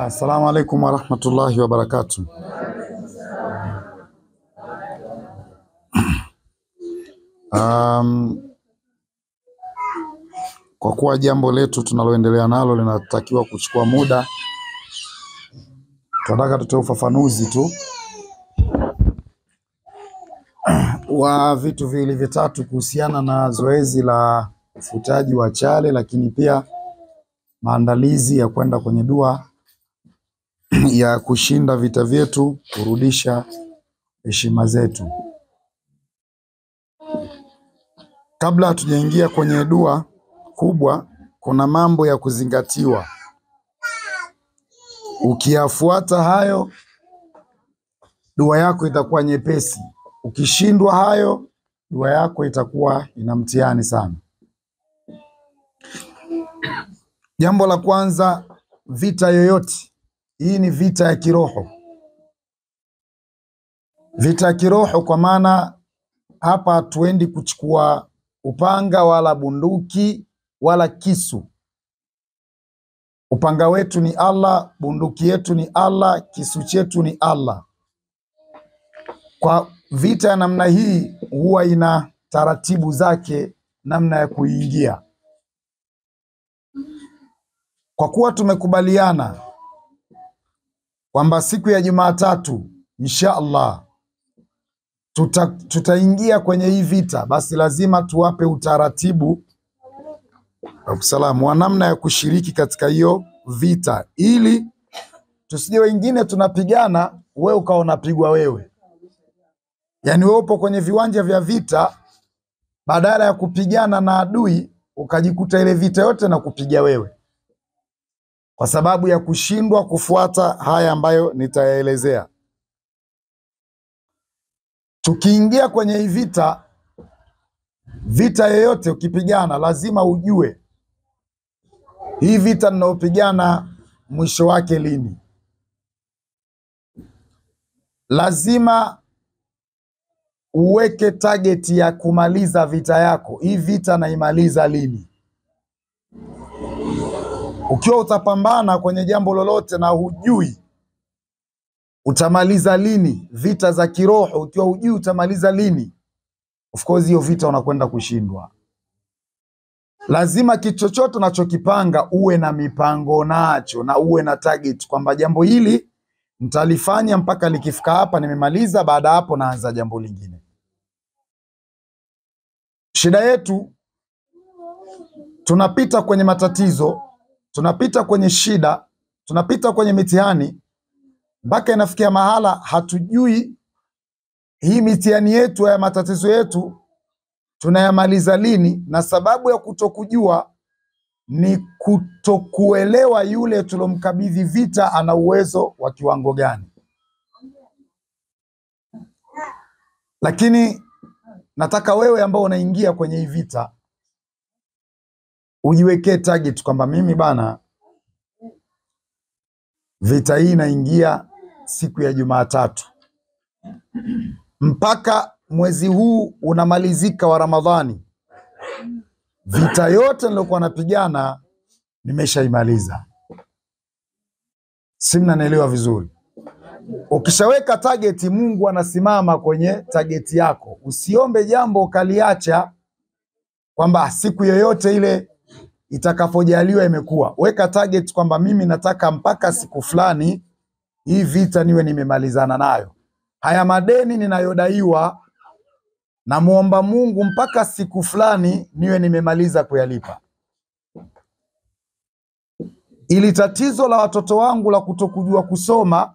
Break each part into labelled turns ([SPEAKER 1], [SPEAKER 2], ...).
[SPEAKER 1] Assalamu alaikum warahmatullahi wabarakatuh. Kwa kuwa jambo letu tunaloendelea nalo linatakiwa kuchukua muda, tunataka tutoe ufafanuzi tu wa vitu viwili vitatu kuhusiana na zoezi la ufutaji wa chale, lakini pia maandalizi ya kwenda kwenye dua ya kushinda vita vyetu, kurudisha heshima zetu. Kabla hatujaingia kwenye dua kubwa, kuna mambo ya kuzingatiwa. Ukiyafuata hayo, dua yako itakuwa nyepesi. Ukishindwa hayo, dua yako itakuwa ina mtihani sana. Jambo la kwanza, vita yoyote, hii ni vita ya kiroho. Vita ya kiroho kwa maana hapa hatuendi kuchukua upanga wala bunduki wala kisu. Upanga wetu ni Allah, bunduki yetu ni Allah, kisu chetu ni Allah. Kwa vita ya namna hii huwa ina taratibu zake namna ya kuingia. Kwa kuwa tumekubaliana kwamba siku ya Jumatatu insha Allah tutaingia kwenye hii vita, basi lazima tuwape utaratibu wa namna ya kushiriki katika hiyo vita, ili tusije wengine tunapigana wewe ukawa unapigwa wewe. Yaani wewe upo kwenye viwanja vya vita, badala ya kupigana na adui ukajikuta ile vita yote na kupiga wewe, kwa sababu ya kushindwa kufuata haya ambayo nitayaelezea. Tukiingia kwenye hii vita, vita yoyote ukipigana, lazima ujue hii vita ninaopigana mwisho wake lini. Lazima uweke target ya kumaliza vita yako. Hii vita naimaliza lini? Ukiwa utapambana kwenye jambo lolote na hujui utamaliza lini, vita za kiroho, ukiwa hujui utamaliza lini, of course hiyo vita unakwenda kushindwa. Lazima kitu chochote unachokipanga uwe na mipango nacho na uwe na target kwamba jambo hili nitalifanya mpaka likifika hapa nimemaliza, baada hapo naanza jambo lingine. Shida yetu, tunapita kwenye matatizo, tunapita kwenye shida, tunapita kwenye mitihani, mpaka inafikia mahala hatujui hii mitihani yetu ya matatizo yetu tunayamaliza lini. Na sababu ya kutokujua ni kutokuelewa yule tulomkabidhi vita ana uwezo wa kiwango gani. Lakini nataka wewe ambao unaingia kwenye hii vita ujiwekee target kwamba mimi bana, vita hii naingia siku ya Jumatatu, mpaka mwezi huu unamalizika wa Ramadhani, vita yote nilokuwa napigana nimeshaimaliza. Si mnanielewa vizuri? Ukishaweka target, Mungu anasimama kwenye target yako. Usiombe jambo ukaliacha kwamba siku yoyote ile itakapojaliwa imekuwa. Weka target kwamba mimi nataka mpaka siku fulani hii vita niwe nimemalizana nayo. Haya madeni ninayodaiwa, na muomba Mungu mpaka siku fulani niwe nimemaliza kuyalipa. Ili tatizo la watoto wangu la kutokujua kusoma,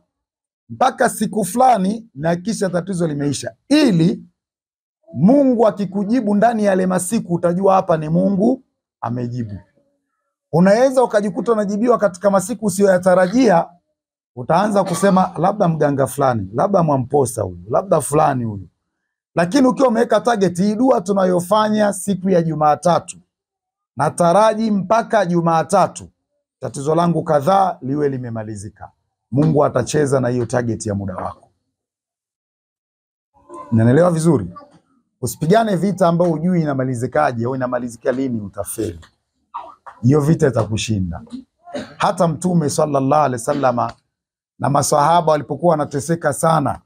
[SPEAKER 1] mpaka siku fulani na kisha tatizo limeisha. Ili Mungu akikujibu ndani ya yale masiku utajua hapa ni Mungu amejibu. Unaweza ukajikuta unajibiwa katika masiku usiyoyatarajia, utaanza kusema labda mganga fulani, labda Mwamposa huyu, labda fulani huyu. Lakini ukiwa umeweka target, hii dua tunayofanya siku ya Jumatatu, nataraji mpaka Jumatatu tatizo langu kadhaa liwe limemalizika. Mungu atacheza na hiyo target ya muda wako. Unanielewa vizuri? Usipigane vita ambayo hujui inamalizikaje au inamalizika lini, utafeli. Hiyo vita itakushinda. Hata Mtume sallallahu alaihi wasallama na maswahaba walipokuwa wanateseka sana,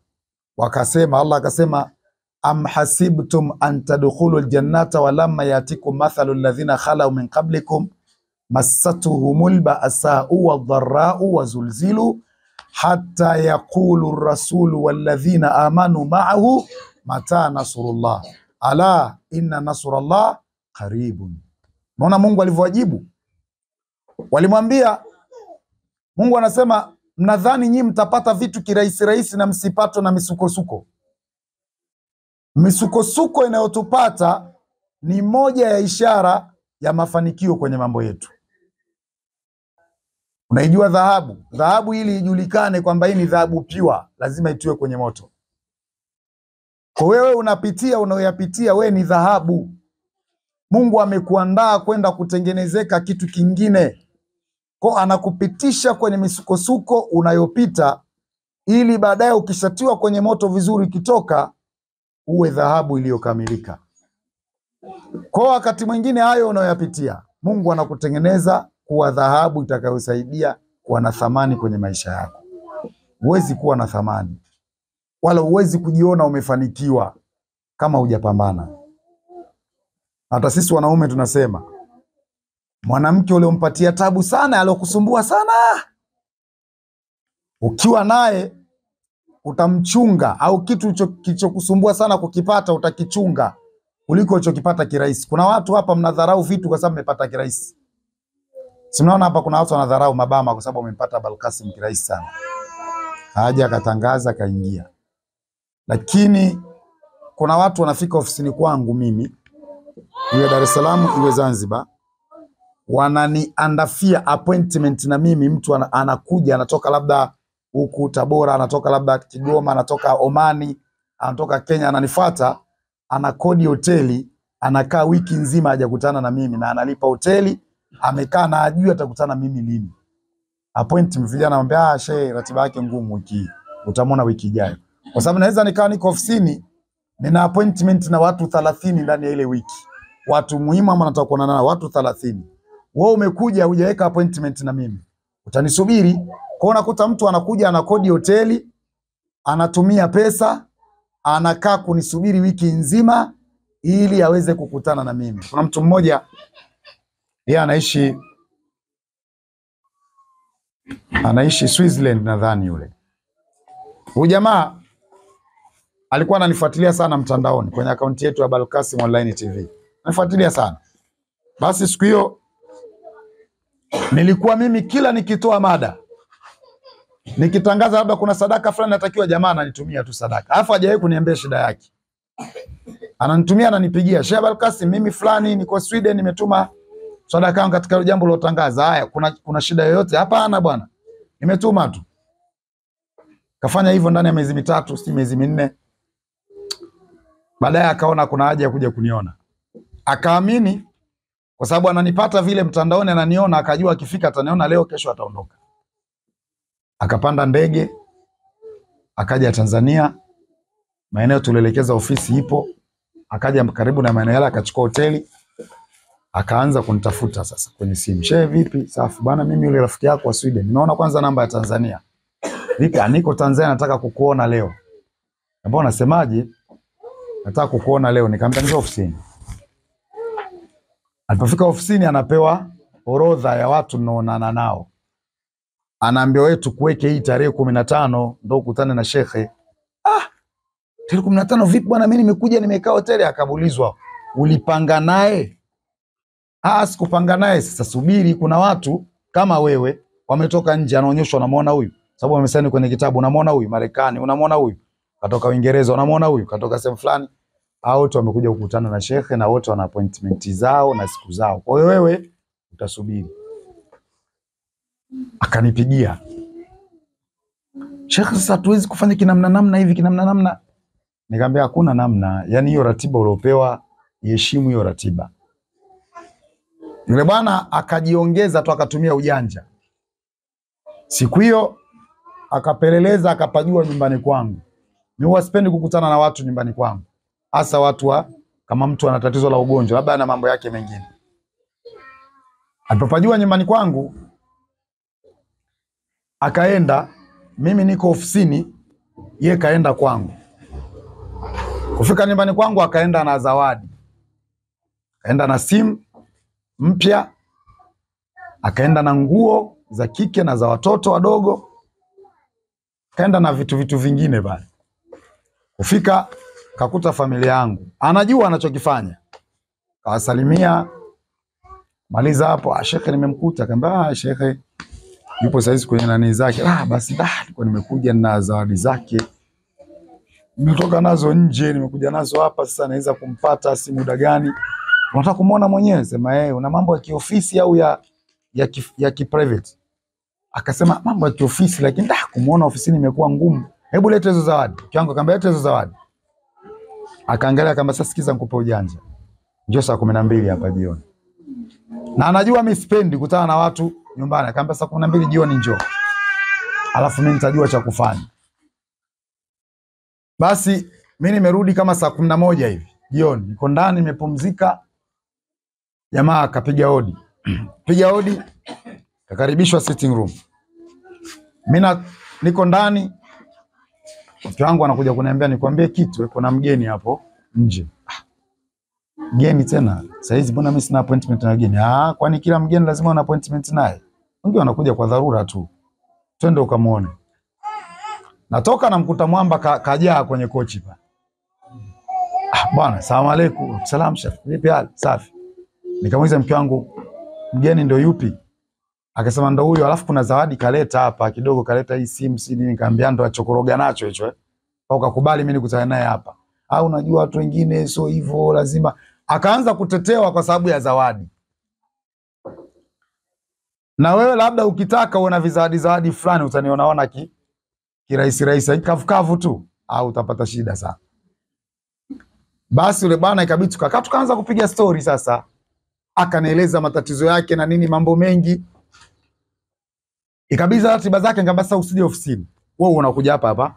[SPEAKER 1] wakasema, Allah akasema, am hasibtum an tadkhulu aljannata walamma yatikum mathalu alladhina khalau min qablikum massatuhumul ba'sa'u wadh-dharra'u wazulzilu hatta yaqulu ar-rasulu walladhina amanu ma'ahu mata nasrullah ala inna nasrullah qaribun. Unaona Mungu alivyowajibu? Walimwambia, Mungu anasema, mnadhani nyinyi mtapata vitu kirahisi rahisi na msipatwe na misukosuko. Misukosuko inayotupata ni moja ya ishara ya mafanikio kwenye mambo yetu. Unaijua dhahabu? Dhahabu ili ijulikane kwamba hii ni dhahabu piwa, lazima itiwe kwenye moto. Kwa wewe unapitia unayoyapitia, wewe ni dhahabu. Mungu amekuandaa kwenda kutengenezeka kitu kingine. Kwa anakupitisha kwenye misukosuko unayopita, ili baadaye ukishatiwa kwenye moto vizuri, kitoka uwe dhahabu iliyokamilika. Kwa wakati mwingine hayo unayoyapitia, Mungu anakutengeneza kuwa dhahabu itakayosaidia kuwa na thamani kwenye maisha yako. Huwezi kuwa na thamani wala huwezi kujiona umefanikiwa kama hujapambana. Hata sisi wanaume tunasema, mwanamke uliompatia tabu sana, alokusumbua sana, ukiwa naye utamchunga, au kitu kilichokusumbua sana kukipata utakichunga kuliko ulichokipata kirahisi. Kuna watu hapa mnadharau vitu kwa sababu mmepata kirahisi. Sinaona hapa kuna watu wanadharau mabama kwa sababu wamempata Balkasim kirahisi sana. Haja akatangaza kaingia. Lakini kuna watu wanafika ofisini kwangu mimi, iwe Dar es Salaam iwe Zanzibar, wananiandafia appointment na mimi. Mtu anakuja, anatoka labda huku Tabora, anatoka labda Kigoma, anatoka Omani, anatoka Kenya, ananifuata, anakodi hoteli, anakaa wiki nzima hajakutana na mimi, na analipa hoteli, amekaa na ajui atakutana mimi lini. Appointment, vijana anamwambia, shehe ratiba yake ngumu wiki, utamwona wiki ijayo. Kwa sababu naweza nikaa niko ofisini nina appointment na watu 30 ndani ya ile wiki. Watu muhimu ama nataka kuonana na watu 30. Wewe umekuja hujaweka appointment na mimi, utanisubiri? Kwa unakuta mtu anakuja, anakodi hoteli, anatumia pesa, anakaa kunisubiri wiki nzima ili aweze kukutana na mimi. Kuna mtu mmoja, yeye anaishi Switzerland nadhani yule. Huyu jamaa alikuwa ananifuatilia sana mtandaoni kwenye akaunti yetu ya Balkasim Online TV. Ananifuatilia sana. Basi siku hiyo nilikuwa mimi kila nikitoa mada, nikitangaza labda kuna sadaka fulani natakiwa, jamaa ananitumia tu sadaka. Alafu hajawahi kuniambia shida yake. Ananitumia, ananipigia, Sheikh Balkasim, mimi fulani niko Sweden, nimetuma sadaka yangu katika jambo lilotangaza. Haya, kuna shida yoyote? Hapana bwana, nimetuma tu. Kafanya hivyo ndani ya miezi mitatu, si miezi minne. Baadaye akaona kuna haja ya kuja kuniona. Akaamini kwa sababu ananipata vile mtandaoni, ananiona, akajua akifika ataniona leo, kesho ataondoka. Akapanda ndege, akaja Tanzania, maeneo tulielekeza ofisi ipo, akaja karibu na maeneo yale, akachukua hoteli, akaanza kunitafuta sasa kwenye simu. Shehe vipi? Safi bwana, mimi yule rafiki yako wa Sweden. Naona kwanza namba ya Tanzania. Vipi? Niko Tanzania, nataka kukuona leo. Mbona unasemaje? Nataka kukuona leo. Nikamwambia njoo ofisini. Alipofika ofisini, anapewa orodha ya watu ninaonana nao. Anaambia wewe tukuweke hii tarehe 15 ndio ukutane na shekhe. Tarehe 15 vipi bwana, mimi nimekuja nimekaa hoteli. Akabulizwa, ulipanga naye? Sikupanga naye. Sasa subiri, kuna watu kama wewe wametoka nje, anaonyeshwa, unamwona huyu sababu wamesaini kwenye kitabu, unamwona huyu Marekani, unamwona huyu katoka Uingereza, unamwona huyu katoka sehemu fulani. Hao wote wamekuja kukutana na shekhe na wote wana appointment zao na siku zao. Kwa hiyo wewe utasubiri. Akanipigia, Shekhe, sasa tuwezi kufanya kinamna hivi kinamna. Nikamwambia hakuna namna, yani hiyo ratiba uliopewa iheshimu hiyo ratiba. Yule bwana akajiongeza tu, akatumia ujanja. Siku hiyo akapeleleza, akapajua nyumbani kwangu. Mimi huwa sipendi kukutana na watu nyumbani kwangu, hasa watu kama mtu ana tatizo la ugonjwa, labda ana mambo yake mengine. Alipopajua nyumbani kwangu, Akaenda, mimi niko ofisini, ye kaenda kwangu. Kufika nyumbani kwangu akaenda na zawadi. Akaenda na simu mpya, akaenda na nguo za kike na za watoto wadogo, kaenda na vitu vingine pale. Kufika kakuta familia yangu, anajua anachokifanya. Kawasalimia, maliza hapo, shekhe nimemkuta. Akamwambia shekhe yupo saizi kwenye nani zake. Basi nilikuwa nimekuja na zawadi zake, nimetoka nazo nje, nimekuja nazo hapa, sasa naweza kumpata si muda gani? Unataka kumuona mwenyewe? Sema una mambo ya kiofisi au ya kiprivate? Akasema mambo ya kiofisi, lakini kumuona ofisini imekuwa ngumu. Hebu leta hizo zawadi. Kiangu akamwambia leta hizo zawadi. Akaangalia akamwambia sasa sikiza nikupe ujanja. Njoo saa 12 hapa jioni. Na anajua mimi sipendi kukutana na watu nyumbani. Akamwambia saa 12 jioni njoo. Alafu mimi nitajua cha kufanya. Basi mimi nimerudi kama saa 11 hivi jioni. Niko ndani nimepumzika. Jamaa akapiga hodi. Piga hodi. Kakaribishwa sitting room. Mimi niko ndani. Mke wangu anakuja kuniambia nikwambie kitu, kuna mgeni hapo nje. Mgeni tena? Saizi mbona mimi sina appointment na mgeni? Kwani kila mgeni lazima una appointment naye? Wengine wanakuja kwa dharura tu. Twende ukamuone. Natoka namkuta mwamba kajaa kwenye kochi pa. Bwana, salamu alaykum. Salam chef. Vipi hali? Safi. Nikamuuliza mke wangu, mgeni ndio yupi? Akasema ndo huyo, alafu kuna zawadi kaleta hapa kidogo, kaleta hii simu si nini. Nikamwambia ndo achokoroga nacho hicho Au kakubali mimi nikutane naye hapa. Unajua watu wengine sio hivyo lazima. Akaanza kutetewa kwa sababu ya zawadi. Na wewe labda ukitaka uona zawadi fulani utanionaona kirahisi kavu tu, au utapata shida sana. Basi yule bwana ikabidi tukaanza kupiga story sasa. Akanieleza matatizo yake na nini, mambo mengi. Ikabidi ratiba zake, nikamwambia sasa usije ofisini. Wewe unakuja hapa.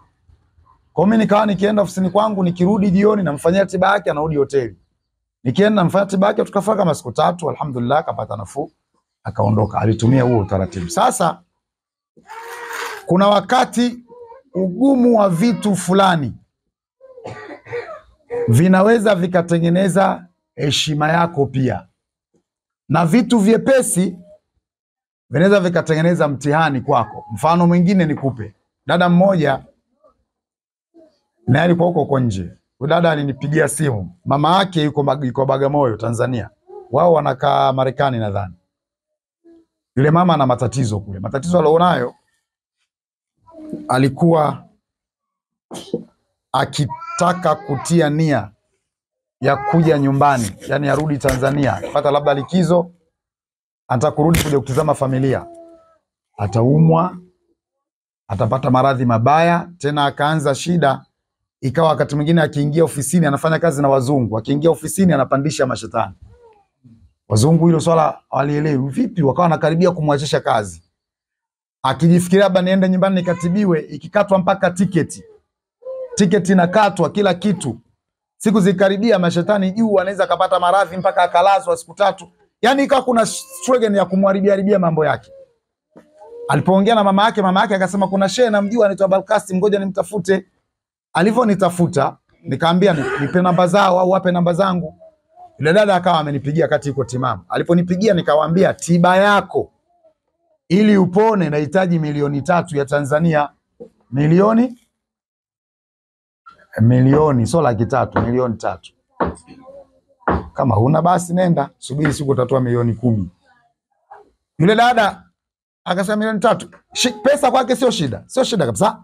[SPEAKER 1] Kwa mimi nikawa nikienda ofisini kwangu, nikirudi jioni namfanyia ratiba yake, anarudi hoteli. Nikienda namfanyia ratiba yake, tukafika kama siku 3, alhamdulillah kapata nafuu, akaondoka. Alitumia huo utaratibu. Sasa kuna wakati ugumu wa vitu fulani vinaweza vikatengeneza heshima yako pia. Na vitu vyepesi vinaweza vikatengeneza mtihani kwako. Mfano mwingine nikupe. Dada mmoja na alikuwa huko nje. Dada alinipigia simu. Mama yake yuko Bagamoyo, Tanzania. Wao wanakaa Marekani nadhani. Yule mama ana matatizo kule. Matatizo alionayo, alikuwa akitaka kutia nia ya kuja nyumbani, yani arudi Tanzania, pata labda likizo, anataka kurudi kuja kutazama familia. Ataumwa, atapata maradhi mabaya, tena akaanza shida. Ikawa wakati mwingine akiingia ofisini, anafanya kazi na wazungu, akiingia ofisini anapandisha mashetani. Wazungu hilo swala walielewi vipi, wakawa wanakaribia kumwachisha kazi. Akijifikiria labda niende nyumbani nikatibiwe, ikikatwa mpaka tiketi inakatwa kila kitu. Siku zikaribia, mashetani juu anaweza kapata maradhi mpaka akalazwa siku 3. Yani ikawa kuna struggle ya kumharibia mambo yake. Alipoongea na mama yake akasema kuna shehe namjua anaitwa Balkasi, ngoja nimtafute. Alivyonitafuta nikamwambia nipe namba zao au wape namba zangu. Yule dada akawa amenipigia kati yuko timamu. Aliponipigia nikawaambia tiba yako ili upone nahitaji 3 ya Tanzania. Milioni sio 300,000, 3 Kama huna basi nenda, subiri siku utatoa 10,000,000. Yule dada akasema 3 pesa kwake sio shida. Sio shida kabisa.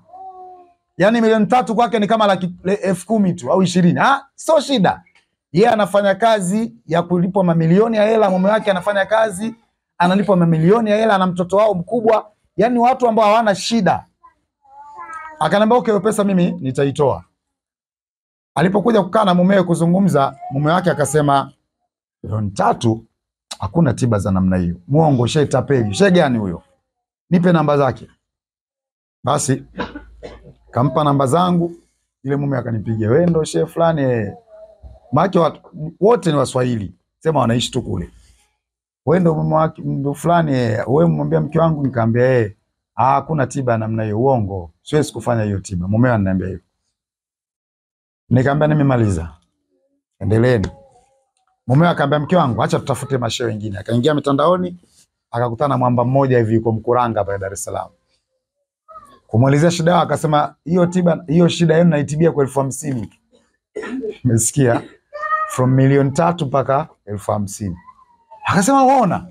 [SPEAKER 1] Yani 3 kwake ni kama 10,000 tu au 20. Sio shida. Yeye anafanya kazi ya kulipwa mamilioni ya hela, mume wake anafanya kazi analipwa mamilioni ya hela na mtoto wao mkubwa. Yani watu ambao hawana shida. Akaniambia okay, pesa mimi nitaitoa. Alipokuja kukaa na mumewe kuzungumza, mume wake akasema 3 hakuna tiba za namna hiyo. Muongo, shehe tapeli. Shehe gani huyo? Nipe namba zake. Basi kampa namba zangu. Ile mume akanipigia, wewe ndo shehe fulani. Maki wote ni Waswahili. Sema wanaishi tu kule. Wewe ndo mume wake ndo fulani. Wewe mwambia mke wangu. Nikamwambia Hakuna tiba namna hiyo, uongo. Siwezi kufanya hiyo tiba. Mumewe ananiambia hivyo. Nikamwambia nimemaliza. Endeleeni. Mumewe akamwambia mke wangu, acha tutafute mashehe wengine. Akaingia mitandaoni, akakutana na mwamba mmoja hivi yuko Mkuranga hapa Dar es Salaam. Kumuelezea shida yake, akasema hiyo shida yenu naitibia kwa 50,000. Umesikia? From 3 mpaka 50,000. Akasema waona,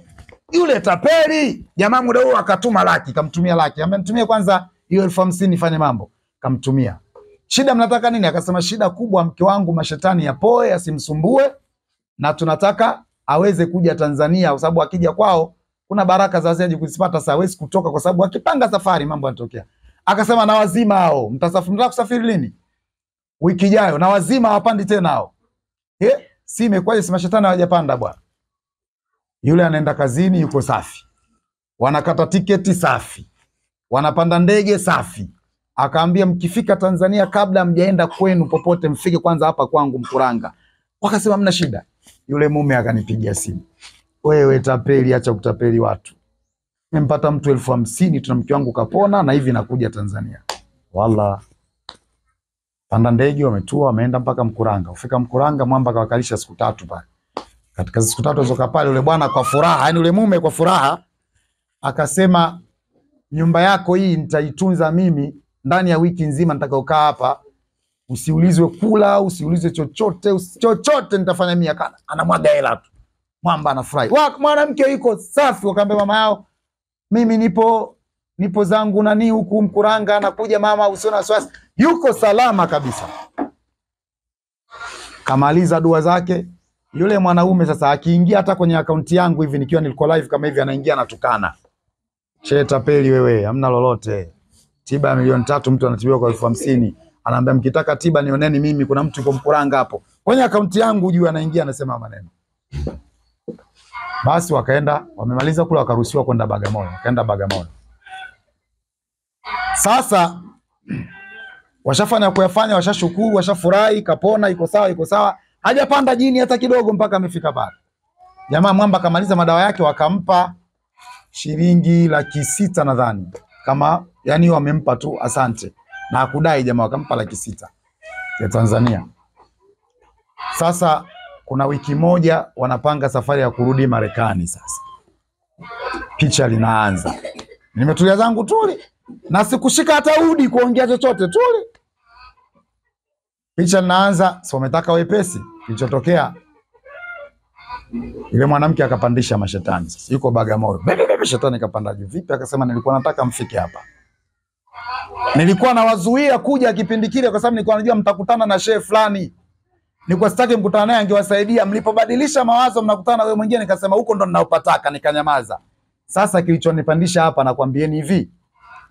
[SPEAKER 1] yule tapeli jamaa muda huo akatuma laki, kamtumia laki. Amenitumia kwanza hiyo 50,000 nifanye mambo. Kamtumia. Shida mnataka nini? Akasema shida kubwa, mke wangu mashetani yapoe, asimsumbue, na tunataka aweze kuja Tanzania kwa sababu akija kwao kuna baraka za wazazi kuzipata, sasa hawezi kutoka kwa sababu akipanga safari mambo yanatokea. Akasema na wazima hao, mtaka kusafiri lini? Wiki ijayo. Na wazima hawapandi tena hao. Si imekwaje, si mashetani hawajapanda bwana. Yule anaenda kazini yuko safi. Wanakata tiketi safi. Wanapanda ndege safi. Akaambia mkifika Tanzania kabla mjaenda kwenu popote mfike kwanza hapa kwangu Mkuranga. Wakasema mna shida. Yule mume akanipigia simu. Wewe tapeli, acha kutapeli watu. Nimempata mtu 50,000, tuna mke wangu kapona na hivi nakuja Tanzania. Wallah. Panda ndege wametua, wameenda mpaka Mkuranga. Ufika Mkuranga mwamba kawakalisha siku 3 pale. Katika siku 3 alizokaa pale yule bwana kwa furaha, yani yule mume kwa furaha akasema nyumba yako hii nitaitunza mimi ndani ya wiki nzima nitakaokaa hapa. Usiulizwe kula, usiulizwe chochote, chochote nitafanya mimi. Anamwaga hela tu. Mwamba anafurahi. Mwanamke yuko safi, wakaambia mama yao mimi nipo zangu nani huku Mkuranga, nakuja mama usiona wasiwasi. Yuko salama kabisa. Kamaliza dua zake. Yule mwanaume sasa akiingia hata kwenye akaunti yangu hivi nikiwa nilikuwa live kama hivi, anaingia anatukana. Che tapeli wewe, hamna lolote. Tiba ya 3,000,000 mtu anatibiwa kwa 50,000. Anaambia mkitaka tiba nioneni mimi, kuna mtu yuko Mkuranga hapo. Kwenye akaunti yangu juu anaingia anasema maneno. Basi wakaenda, wamemaliza kula wakaruhusiwa kwenda Bagamoyo. Wakaenda Bagamoyo. Sasa washafanya kuyafanya, washashukuru, washafurahi, kapona, iko sawa. Hajapanda jini hata kidogo mpaka amefika pale. Jamaa mwamba kamaliza madawa yake, wakampa shilingi 600,000 nadhani. Kama yani wamempa tu asante. Na hakudai jamaa, wakampa 600,000 ya Tanzania. Sasa kuna wiki moja wanapanga safari ya kurudi Marekani sasa. Picha linaanza. Nimetulia zangu tuli. Na sikushika hata udi kuongea chochote tuli. Picha linaanza, so umetaka wepesi. Kilichotokea yule mwanamke akapandisha mashetani sasa. Yuko Bagamoyo. Bebe shetani kapanda juu. Vipi? Akasema nilikuwa nataka mfike hapa. Nilikuwa nawazuia kuja kipindi kile kwa sababu nilikuwa najua mtakutana na shehe fulani. Nilikuwa sitaki mkutana naye, angewasaidia. Mlipobadilisha mawazo mnakutana na wewe mwingine, nikasema huko ndo ninaopataka, nikanyamaza. Sasa kilichonipandisha hapa nakwambieni hivi.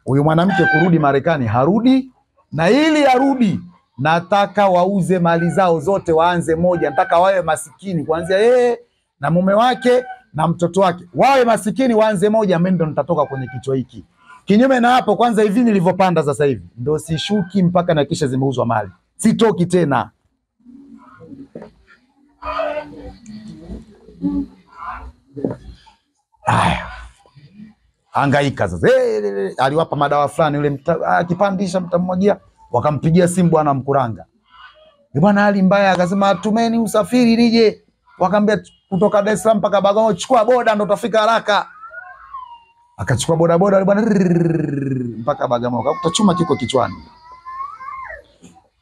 [SPEAKER 1] Huyu mwanamke kurudi Marekani harudi, na ili arudi nataka wauze mali zao zote, waanze moja. Nataka wawe masikini kuanzia yeye na mume wake na mtoto wake. Wawe masikini waanze moja, mimi ndo nitatoka kwenye kichwa hiki. Kinyume na hapo, kwanza hivi nilivyopanda sasa hivi ndo sishuki mpaka na kisha zimeuzwa mali. Sitoki tena. Haya. Hangaika sasa. Aliwapa madawa fulani yule akipandisha mtamwagia, wakampigia simu bwana Mkuranga. Bwana hali mbaya, akasema atumeni usafiri nije. Wakamwambia kutoka Dar es Salaam mpaka Bagamoyo chukua boda ndo utafika haraka. Akachukua boda yule bwana mpaka Bagamoyo. Akakuta chuma kiko kichwani.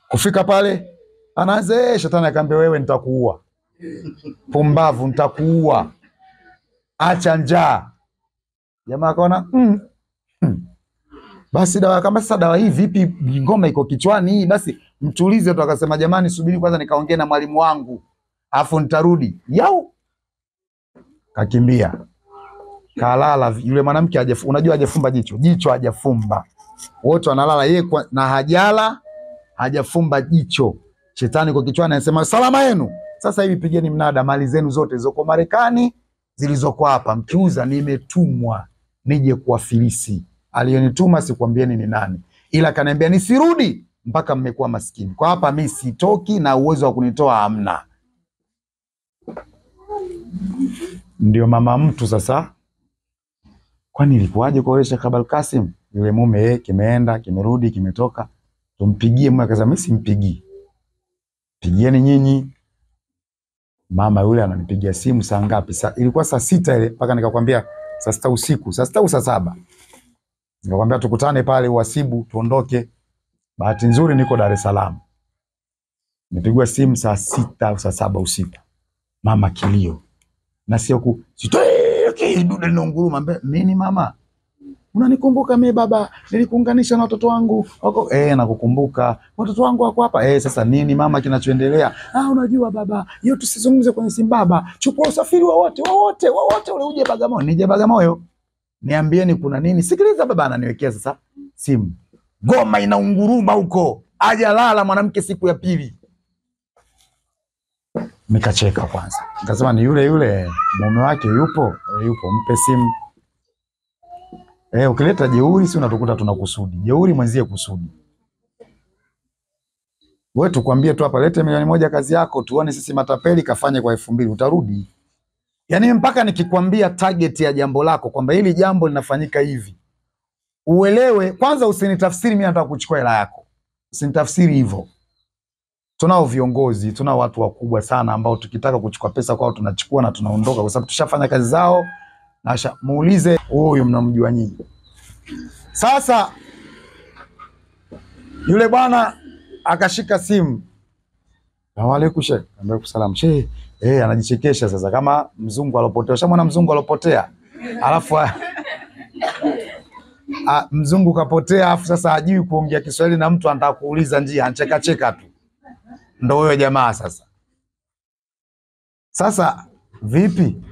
[SPEAKER 1] Kufika pale anaanza shetani akamwambia wewe nitakuua. Pumbavu nitakuua. Acha njaa. Jamaa akaona basi dawa kama sasa dawa hii vipi, ngoma iko kichwani hii, basi mtulize tu. Akasema jamani subiri kwanza nikaongea na mwalimu wangu afu nitarudi. Yau kakimbia. Kalala yule mwanamke unajua hajafumba jicho hajafumba. Wote wanalala yeye na hajala hajafumba jicho. Shetani kwa kichwani anasema salama yenu. Sasa hivi pigeni mnada, mali zenu zote zilizoko Marekani zilizoko hapa mkiuza, nimetumwa nije kuwafilisi. Alionituma sikwambieni ni nani, ila kaniambia nisirudi mpaka mmekuwa maskini. Kwa hapa mimi sitoki na uwezo wa kunitoa hamna. Ndio mama mtu sasa. kwani ilikuwaje kwa Sheikh Abul Kasim? Yule mume kimeenda, kimerudi, kimetoka. Tumpigie. Mume akasema mimi simpigii. Pigieni nyinyi. Mama yule ananipigia simu saa ngapi? Ilikuwa saa 6 ile, mpaka nikakwambia saa 6 usiku, saa 6 au saa 7. Nikakwambia tukutane pale Uhasibu tuondoke. Bahati nzuri niko Dar es Salaam. Nipigwa simu saa 6 au saa 7 usiku. Mama kilio. Na sio sitoki dude nonguruma. Nini mama? Unanikumbuka mimi baba? Nilikuunganisha na watoto wangu. Wako nakukumbuka. Watoto wangu wako hapa. Sasa nini mama kinachoendelea? Unajua baba, hiyo tusizungumze kwenye simu baba. Chukua usafiri wowote ule uje Bagamoyo. Nije Bagamoyo. Niambieni kuna nini? Sikiliza baba ananiwekea sasa simu. Goma inaunguruma huko. Hajalala mwanamke siku ya pili. Nikacheka kwanza. Nikasema ni yule mume wake yupo? Yupo, mpe simu. Ukileta jeuri si unatukuta tunakusudi. Jeuri mwenzie kusudi. Wewe tukwambie tu hapa lete 1,000,000 kazi yako tuone sisi matapeli kafanye kwa 2,000 utarudi. Yaani mpaka nikikwambia target ya jambo lako kwamba hili jambo linafanyika hivi. Uelewe kwanza, usinitafsiri mimi nataka kuchukua hela yako. Usinitafsiri hivyo. Tunao viongozi, tunao watu wakubwa sana ambao tukitaka kuchukua pesa kwao tunachukua na tunaondoka kwa sababu tushafanya kazi zao. Na muulize huyu mnamjua nyinyi. Sasa yule bwana akashika simu. Waalaikum Sheikh. Alaykum salaam Sheikh. Anajichekesha sasa kama mzungu alopotea. Ushamwona mzungu alopotea? Alafu mzungu kapotea alafu sasa hajui kuongea Kiswahili na mtu anataka kuuliza njia, anacheka cheka tu. Ndio huyo jamaa sasa. Sasa vipi?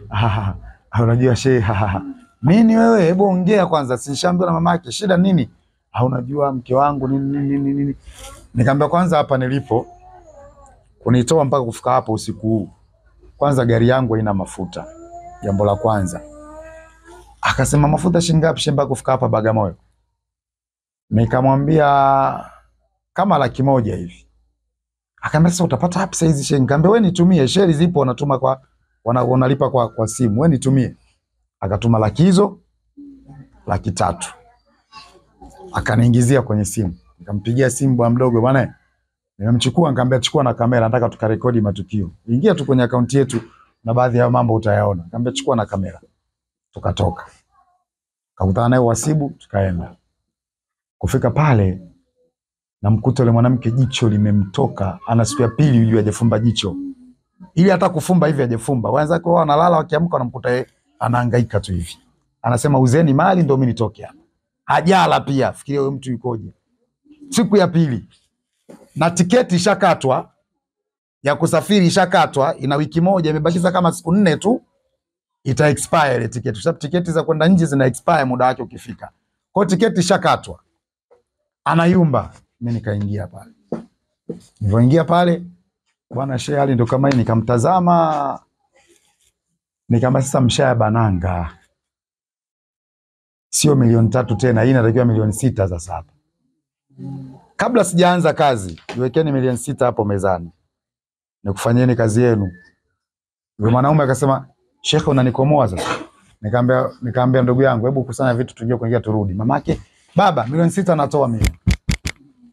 [SPEAKER 1] Unajua Sheikh, nini wewe? Hebu ongea kwanza, sinishaambiwa na mamake. Shida nini? Unajua mke wangu nini. Nikamwambia kwanza hapa nilipo kunitoa mpaka kufika hapo usiku huu. Kwanza gari yangu haina mafuta. Jambo la kwanza. Akasema mafuta shilingi ngapi mpaka kufika hapa Bagamoyo? Nikamwambia kama 100,000 hivi. Akamwambia sasa utapata wapi saizi shilingi? Nikamwambia wewe nitumie, sheri zipo wanatuma kwa wanalipa kwa simu, wewe nitumie. Akatuma 300,000. Akaniingizia kwenye simu. Nikampigia simu bwana mdogo, bwana nimemchukua. Nikamwambia chukua na kamera, nataka tukarekodi matukio. Ingia tu kwenye akaunti yetu na baadhi ya mambo utayaona. Nikamwambia chukua na kamera. Tukatoka. Kakutana naye Uhasibu, tukaenda. Kufika pale namkuta yule mwanamke jicho limemtoka, ana siku ya pili yule hajafumba jicho. Ili hata kufumba hivi hajafumba. Wenzake wao wanalala wakiamka wanamkuta yeye anahangaika tu hivi. Anasema uzeni mali ndio mimi nitoke hapa. Hajala pia, fikiria huyo mtu yukoje. Siku ya pili. Na tiketi ishakatwa ya kusafiri ishakatwa, ina wiki moja, imebakiza kama siku 4 tu ita expire ile tiketi. Kwa sababu tiketi za kwenda nje zina expire muda wake ukifika. Kwa hiyo tiketi ishakatwa. Anayumba. Mimi nikaingia pale. Nilipoingia pale bwana Sheikh Ali ndo kama yeye, nikamtazama. Nikamwambia sasa mshaya bananga. Sio 3,000,000 tena, hii inatakiwa 6,000,000 sasa hapa. Kabla sijaanza kazi, niwekeni 6,000,000 hapo mezani. Nikufanyeni kazi yenu. Yule mwanaume akasema, "Sheikh unanikomoa sasa." Nikamwambia ndugu yangu, hebu kusanya vitu tuje kuingia turudi. Mamake, "Baba, 6,000,000 natoa mimi."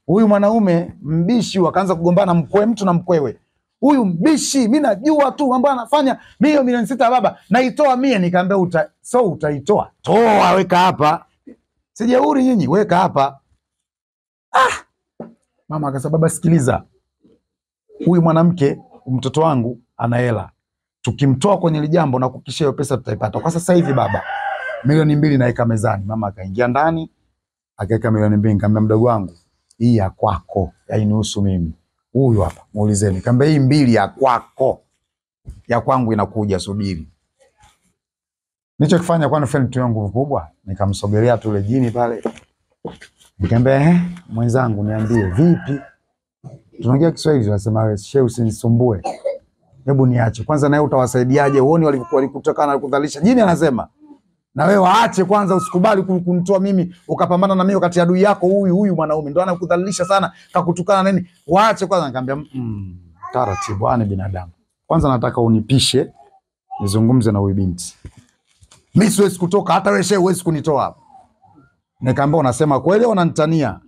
[SPEAKER 1] Huyu mwanaume mbishi wakaanza kugombana mtu na mkwewe. Huyu mbishi, mimi najua tu mambo anafanya. Mimi 6,000,000 baba, naitoa mimi. Nikamwambia utaitoa. Toa weka hapa. Sijeuri nyinyi, weka hapa. Mama akasema baba sikiliza. Huyu mwanamke mtoto wangu ana hela. Tukimtoa kwenye ile jambo na kukisha hiyo pesa tutaipata. Kwa sasa hivi baba, 2,000,000 naika mezani. Mama akaingia ndani, akaweka 2,000,000. Nikamwambia mdogo wangu, hii ya kwako, hainihusu mimi. Huyu hapa, muulizeni. Nikamwambia hii 2 ya kwako. Ya kwangu inakuja, subiri. Nilichokifanya kwa nafanya tu yangu kubwa, nikamsogelea tu ile jini pale. Nikamwambia mwenzangu niambie vipi? Tunaongea Kiswahili, tunasema wewe Sheikh usinisumbue. Hebu niache. Kwanza na wewe utawasaidiaje? Uone walikutokana na kudhalisha. Jini anasema, na wewe waache kwanza, usikubali kunitoa mimi ukapambana na mimi wakati adui yako huyu mwanaume ndio anakudhalilisha sana, kakutukana nini? Waache kwanza. Nikamwambia taratibu, ana binadamu. Kwanza nataka unipishe nizungumze na huyu binti. Mimi siwezi kutoka, hata wewe shehe huwezi kunitoa hapa. Nikamwambia unasema kweli au unanitania?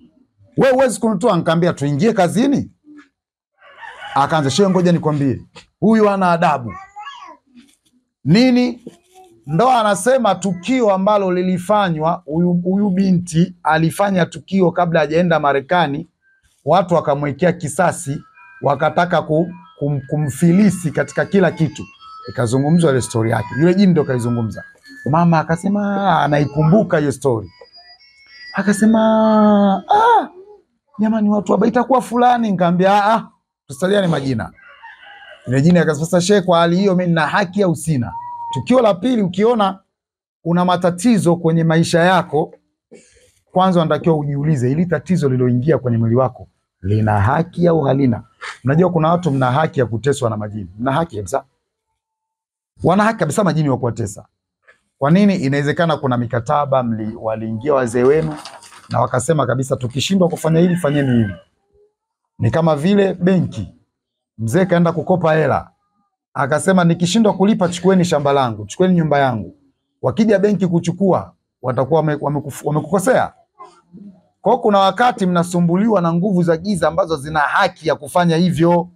[SPEAKER 1] Wewe huwezi kunitoa. Nikamwambia tuingie kazini. Akaanza, shehe ngoja nikwambie, huyu ana adabu. Nini? Ndo anasema tukio ambalo lilifanywa, huyu binti alifanya tukio kabla hajaenda Marekani, watu wakamwekea kisasi, wakataka kumfilisi katika kila kitu. Ikazungumzwa ile story yake. Yule jini ndo kaizungumza. Mama akasema anaikumbuka hiyo story. Akasema jamani watu hapa itakuwa fulani. Nikamwambia tusaliane majina. Ile jini akasema shehe, kwa hali hiyo mimi nina haki au sina? Tukio la pili, ukiona una matatizo kwenye maisha yako, kwanza unatakiwa ujiulize ili tatizo liloingia kwenye mwili wako lina haki au halina. Unajua kuna watu mna haki ya kuteswa na majini. Mna haki kabisa. Wana haki kabisa majini wa kuwatesa. Kwa nini? Inawezekana kuna mikataba waliingia wazee wenu na wakasema kabisa tukishindwa kufanya hili fanyeni hili. Ni kama vile benki. Mzee kaenda kukopa hela. Akasema nikishindwa kulipa chukueni shamba langu, chukueni nyumba yangu. Wakija benki kuchukua, watakuwa wamekukosea. Kwa kuna wakati mnasumbuliwa na nguvu za giza ambazo zina haki ya kufanya hivyo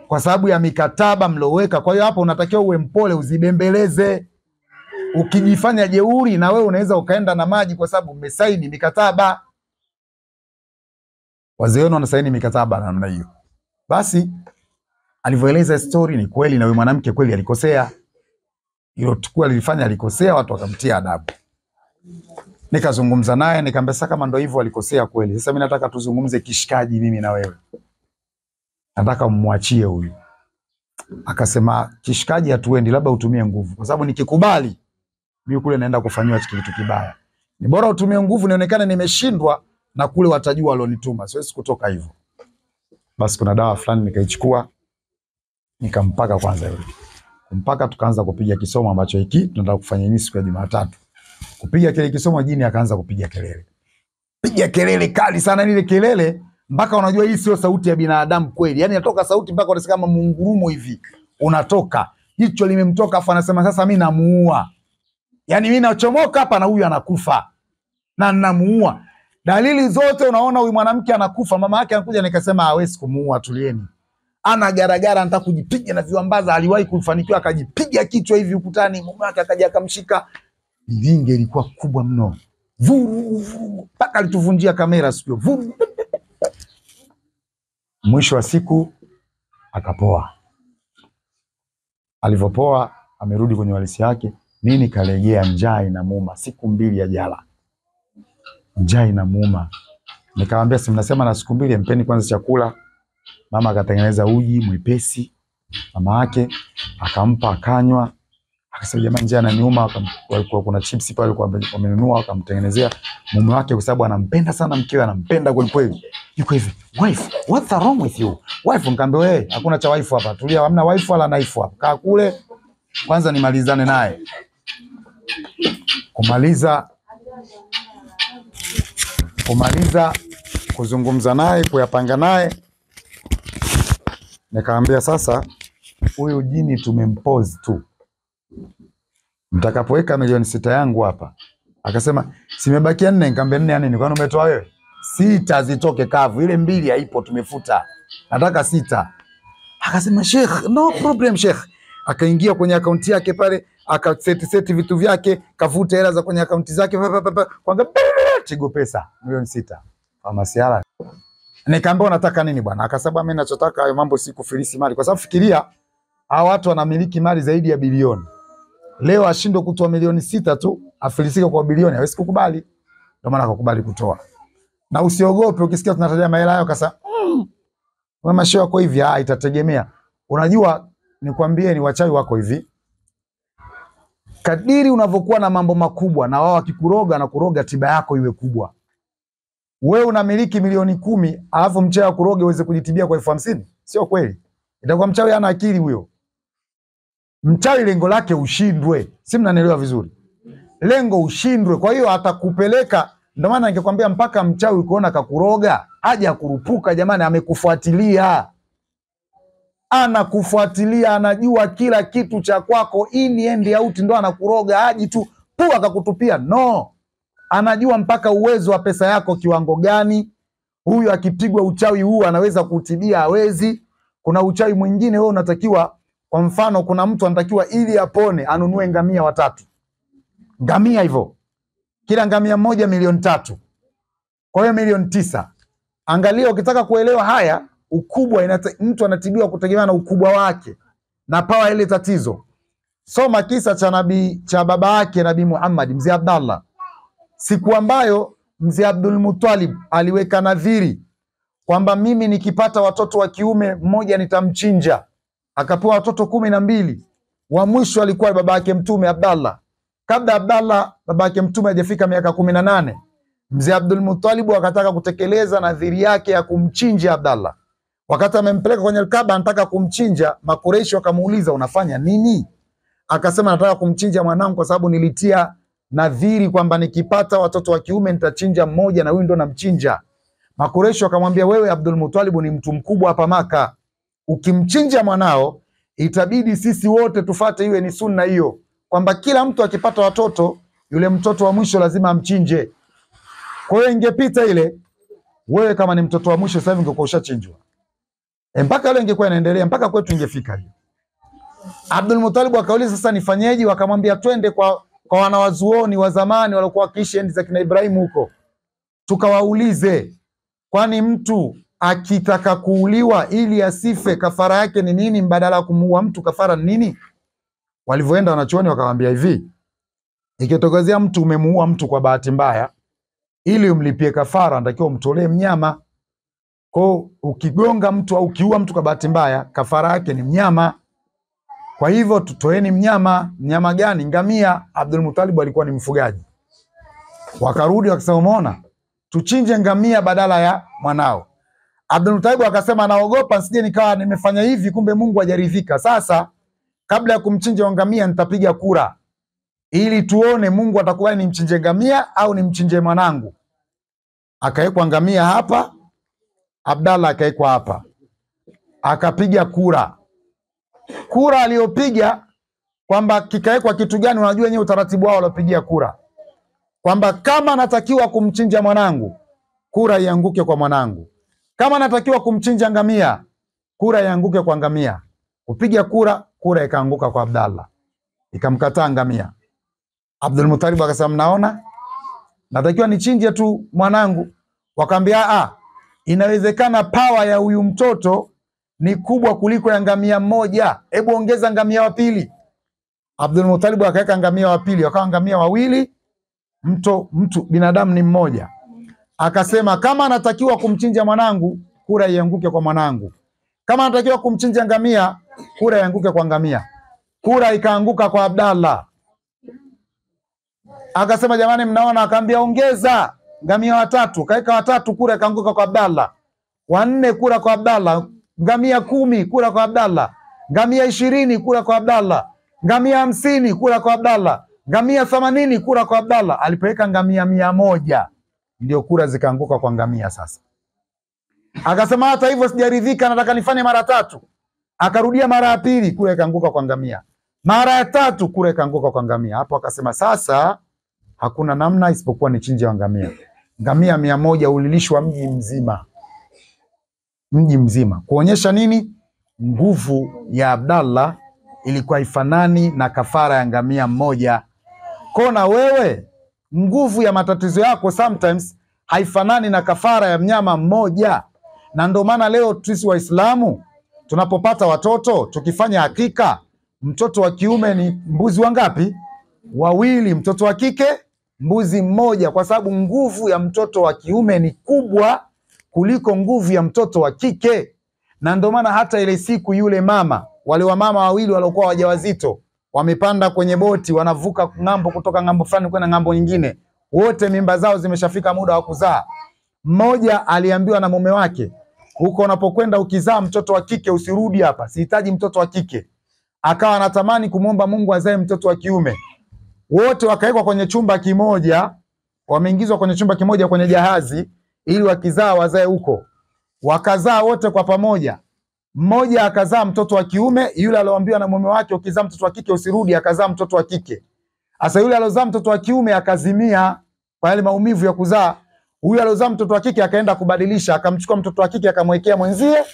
[SPEAKER 1] kwa sababu ya mikataba mloweka. Kwa hiyo hapo unatakiwa uwe mpole, uzibembeleze. Ukijifanya jeuri na wewe unaweza ukaenda na maji kwa sababu umesaini mikataba. Wazee wenu wanasaini mikataba na namna hiyo. Basi alivyoeleza story ni kweli, na yule mwanamke kweli alikosea. Hilo tukio alifanya alikosea, watu wakamtia adabu. Nikazungumza naye nikamwambia sasa kama ndio hivyo alikosea kweli. Sasa mimi nataka tuzungumze kishikaji mimi na wewe. Nataka mmwachie huyu. Akasema kishikaji hatuendi, labda utumie nguvu. Kwa sababu nikikubali mimi kule naenda kufanywa kitu kibaya. Ni bora utumie nguvu nionekane nimeshindwa na kule watajua alionituma. Siwezi kutoka hivyo. Basi kuna dawa fulani nikaichukua nikampaka kwanza yule. Kumpaka tukaanza kupiga kisomo ambacho hiki tunataka kufanya nini siku ya Jumatatu. Kupiga kile kisomo jini akaanza kupiga kelele. Piga kelele kali sana, ile kelele mpaka unajua hii sio sauti ya binadamu kweli. Yaani inatoka sauti mpaka unasikia kama mungurumo hivi. Unatoka. Jicho limemtoka afa anasema sasa mimi namuua. Yaani mimi nachomoka hapa na huyu anakufa. Na namuua. Dalili zote unaona huyu mwanamke anakufa, mama yake anakuja nikasema hawezi kumuua, tulieni. Ana garagara anataka kujipiga na viwambaza, aliwahi kufanikiwa akajipiga kichwa hivi ukutani, mume wake akaja akamshika. Ilinge ilikuwa kubwa mno. Vuru mpaka alituvunjia kamera siku hiyo. Mwisho wa siku akapoa. Alivyopoa amerudi kwenye walisi yake. Nini kalegea, njaa inamuuma, siku 2 ya jala. Njaa inamuuma. Nikamwambia si mnasema na siku 2 mpeni kwanza chakula. Mama akatengeneza uji mwepesi. Mama yake akampa akanywa. Akasema jamani njaa inaniuma, walikuwa kuna chips pale kwa wamenunua akamtengenezea mume wake kwa sababu anampenda sana mkewe, anampenda kweli kweli. Yuko hivi, "Wife, what's wrong with you?" Wife nikamwambia wewe, hakuna cha wife hapa. Tulia, hamna wife wala knife hapa. Kaa kule kwanza nimalizane naye. Kumaliza kuzungumza naye, kuyapanga naye. Nikamwambia sasa huyu jini tumempose tu. Mtakapoweka milioni 6 yangu hapa. Akasema simebakia 4. Nikamwambia 4 ya nini? Kwani umetoa wewe? 6 zitoke kavu. Ile 2 haipo tumefuta. Nataka 6. Akasema Sheikh, no problem Sheikh. Akaingia kwenye akaunti yake pale, akaseti vitu vyake, kavuta hela za kwenye akaunti zake. Kwanga Tigo Pesa milioni 6. Famasiala. Nikamwambia unataka nini bwana? Akasema mimi ninachotaka hayo mambo si kufilisi mali. Kwa sababu fikiria hao watu wanamiliki mali zaidi ya bilioni. Leo ashindwe kutoa milioni 6 tu, afilisike kwa bilioni, hawezi kukubali. Ndio maana akakubali kutoa. Na usiogope ukisikia tunataja mahela hayo kasa. Wewe mashehe wako hivi, itategemea. Unajua nikwambie ni wachawi wako hivi. Kadiri unavyokuwa na mambo makubwa na wao wakikuroga na kuroga tiba yako iwe kubwa. Wewe unamiliki milioni 10, alafu mchawi akuroge uweze kujitibia kwa 50,000? Sio kweli. Itakuwa mchawi hana akili huyo. Mchawi lengo lake ushindwe. Si mnanielewa vizuri? Lengo ushindwe. Kwa hiyo atakupeleka. Ndio maana ningekwambia mpaka mchawi ukiona kakuroga, aje akurupuka jamani, amekufuatilia. anakufuatilia, anajua kila kitu cha kwako, ini endi auti, ndo anakuroga haji tu akakutupia. No, anajua mpaka uwezo wa pesa yako kiwango gani. Huyu akipigwa uchawi huu anaweza kutibia, hawezi. Kuna uchawi mwingine wewe unatakiwa, kwa mfano kuna mtu anatakiwa ili apone anunue ngamia 3. Ngamia hivyo. Kila ngamia mmoja 3 kwa hiyo 9. Angalia, ukitaka kuelewa haya ukubwa, mtu anatibiwa kutegemea na ukubwa wake na pawa ile tatizo. Soma kisa cha baba yake Nabii Muhammad, mzee Abdallah. Siku ambayo mzee Abdul Muttalib aliweka nadhiri kwamba mimi nikipata watoto wa kiume mmoja nitamchinja. Akapewa watoto 12. Wa mwisho alikuwa baba yake Mtume Abdallah. Kabla Abdallah baba yake Mtume hajafika miaka 18, mzee Abdul Muttalib akataka kutekeleza nadhiri yake ya kumchinja Abdallah. Wakati amempeleka kwenye Kaaba anataka kumchinja, Makureishi wakamuuliza, unafanya nini? Akasema, nataka kumchinja mwanangu kwa sababu nilitia nadhiri kwamba nikipata watoto wa kiume nitachinja mmoja na huyu ndo namchinja. Makureishi wakamwambia, wewe Abdul Muttalib ni mtu mkubwa hapa Maka, ukimchinja mwanao itabidi sisi wote tufate, iwe ni sunna hiyo kwamba kila mtu akipata watoto yule mtoto wa mwisho lazima amchinje. Kwa hiyo ingepita ile, wewe kama ni mtoto wa mwisho sasa hivi ungekuwa ushachinjwa. Mpaka leo ingekuwa inaendelea, mpaka kwetu ingefika hiyo. Abdul Muttalib akauliza, sasa nifanyeje? Wakamwambia, twende kwa wanawazuoni wa zamani waliokuwa wakiishi enzi za kina Ibrahim huko, tukawaulize, kwani mtu akitaka kuuliwa ili asife kafara yake ni nini? Mbadala kumuua mtu kafara ni nini? Walivyoenda wanachuoni wakamwambia hivi, ikitokezea mtu umemuua mtu kwa bahati mbaya, ili umlipie kafara natakiwa umtolee mnyama. Kwa ukigonga mtu au ukiua mtu kwa bahati mbaya, kafara yake ni mnyama. Kwa hivyo tutoeni mnyama. Mnyama gani? Ngamia. Abdul Muttalib alikuwa ni mfugaji. Wakarudi wakasema, umeona, tuchinje ngamia badala ya mwanao. Abdul Muttalib akasema, naogopa nsije nikawa nimefanya hivi kumbe Mungu hajaridhika. Sasa kabla ya kumchinja ngamia nitapiga kura ili tuone Mungu atakubali nimchinje ngamia au nimchinje mwanangu. Akawekwa ngamia hapa, Abdallah akawekwa hapa. Akapiga kura. Kura aliyopiga kwamba kikawekwa kitu gani, unajua wenyewe utaratibu wao waliopigia kura. Kwamba kama natakiwa kumchinja mwanangu, kura ianguke kwa mwanangu. Kama natakiwa kumchinja ngamia, kura ianguke kwa ngamia. Kupiga kura, kura ikaanguka kwa Abdallah. Ikamkataa ngamia. Abdul Muttalib akasema, mnaona? Natakiwa nichinje tu mwanangu. Wakaambia, inawezekana pawa ya huyu mtoto ni kubwa kuliko ya ngamia mmoja. Hebu ongeza ngamia wa pili. Abdul Muttalib akaweka ngamia wa pili, wakawa ngamia wawili, mtu binadamu ni mmoja. Akasema, kama anatakiwa kumchinja mwanangu, kura ianguke kwa mwanangu. Kama anatakiwa kumchinja ngamia, kura ianguke kwa ngamia. Kura ikaanguka kwa Abdallah. Akasema, jamani mnaona? Akaambia, ongeza ngamia 3. Kaeka 3, kura ikaanguka kwa Abdallah. 4, kura kwa Abdallah. Ngamia 10, kura kwa Abdallah. Ngamia 20, kura kwa Abdallah. Ngamia 50, kura kwa Abdallah. Ngamia 80, kura kwa Abdallah. Alipoweka ngamia 100, ndio kura zikaanguka kwa ngamia. Sasa akasema, hata hivyo sijaridhika, nataka nifanye mara 3. Akarudia mara ya pili, kura ikaanguka kwa ngamia. Mara ya 3, kura ikaanguka kwa ngamia. Hapo akasema, sasa hakuna namna isipokuwa ni chinja wa ngamia. Ngamia 100 ulilishwa mji mzima. Mji mzima. Kuonyesha nini? Nguvu ya Abdallah ilikuwa ifanani na kafara ya ngamia mmoja. Kona wewe, nguvu ya matatizo yako sometimes haifanani na kafara ya mnyama mmoja. Na ndio maana leo sisi Waislamu tunapopata watoto, tukifanya hakika, mtoto wa kiume ni mbuzi wangapi? 2. Mtoto wa kike mbuzi 1, kwa sababu nguvu ya mtoto wa kiume ni kubwa kuliko nguvu ya mtoto wa kike. Na ndio maana hata ile siku yule mama, wale wamama 2 waliokuwa wajawazito, wamepanda kwenye boti, wanavuka ngambo kutoka ngambo fulani kwenda ngambo nyingine, wote mimba zao zimeshafika muda wa kuzaa. Mmoja aliambiwa na mume wake, huko unapokwenda ukizaa mtoto wa kike usirudi hapa, sihitaji mtoto wa kike. Akawa anatamani kumwomba Mungu azae mtoto wa kiume. Wote wakawekwa kwenye chumba kimoja, wameingizwa kwenye chumba kimoja kwenye jahazi ili wakizaa wazae huko. Wakazaa wote kwa pamoja. mmoja akazaa mtoto wa kiume, yule alioambiwa na mume wake ukizaa mtoto wa kike usirudi, akazaa mtoto wa kike. Sasa yule aliozaa mtoto wa kiume akazimia kwa yale maumivu ya kuzaa. Huyu aliozaa mtoto wa kike akaenda kubadilisha, akamchukua mtoto wa kike akamwekea mwenzie,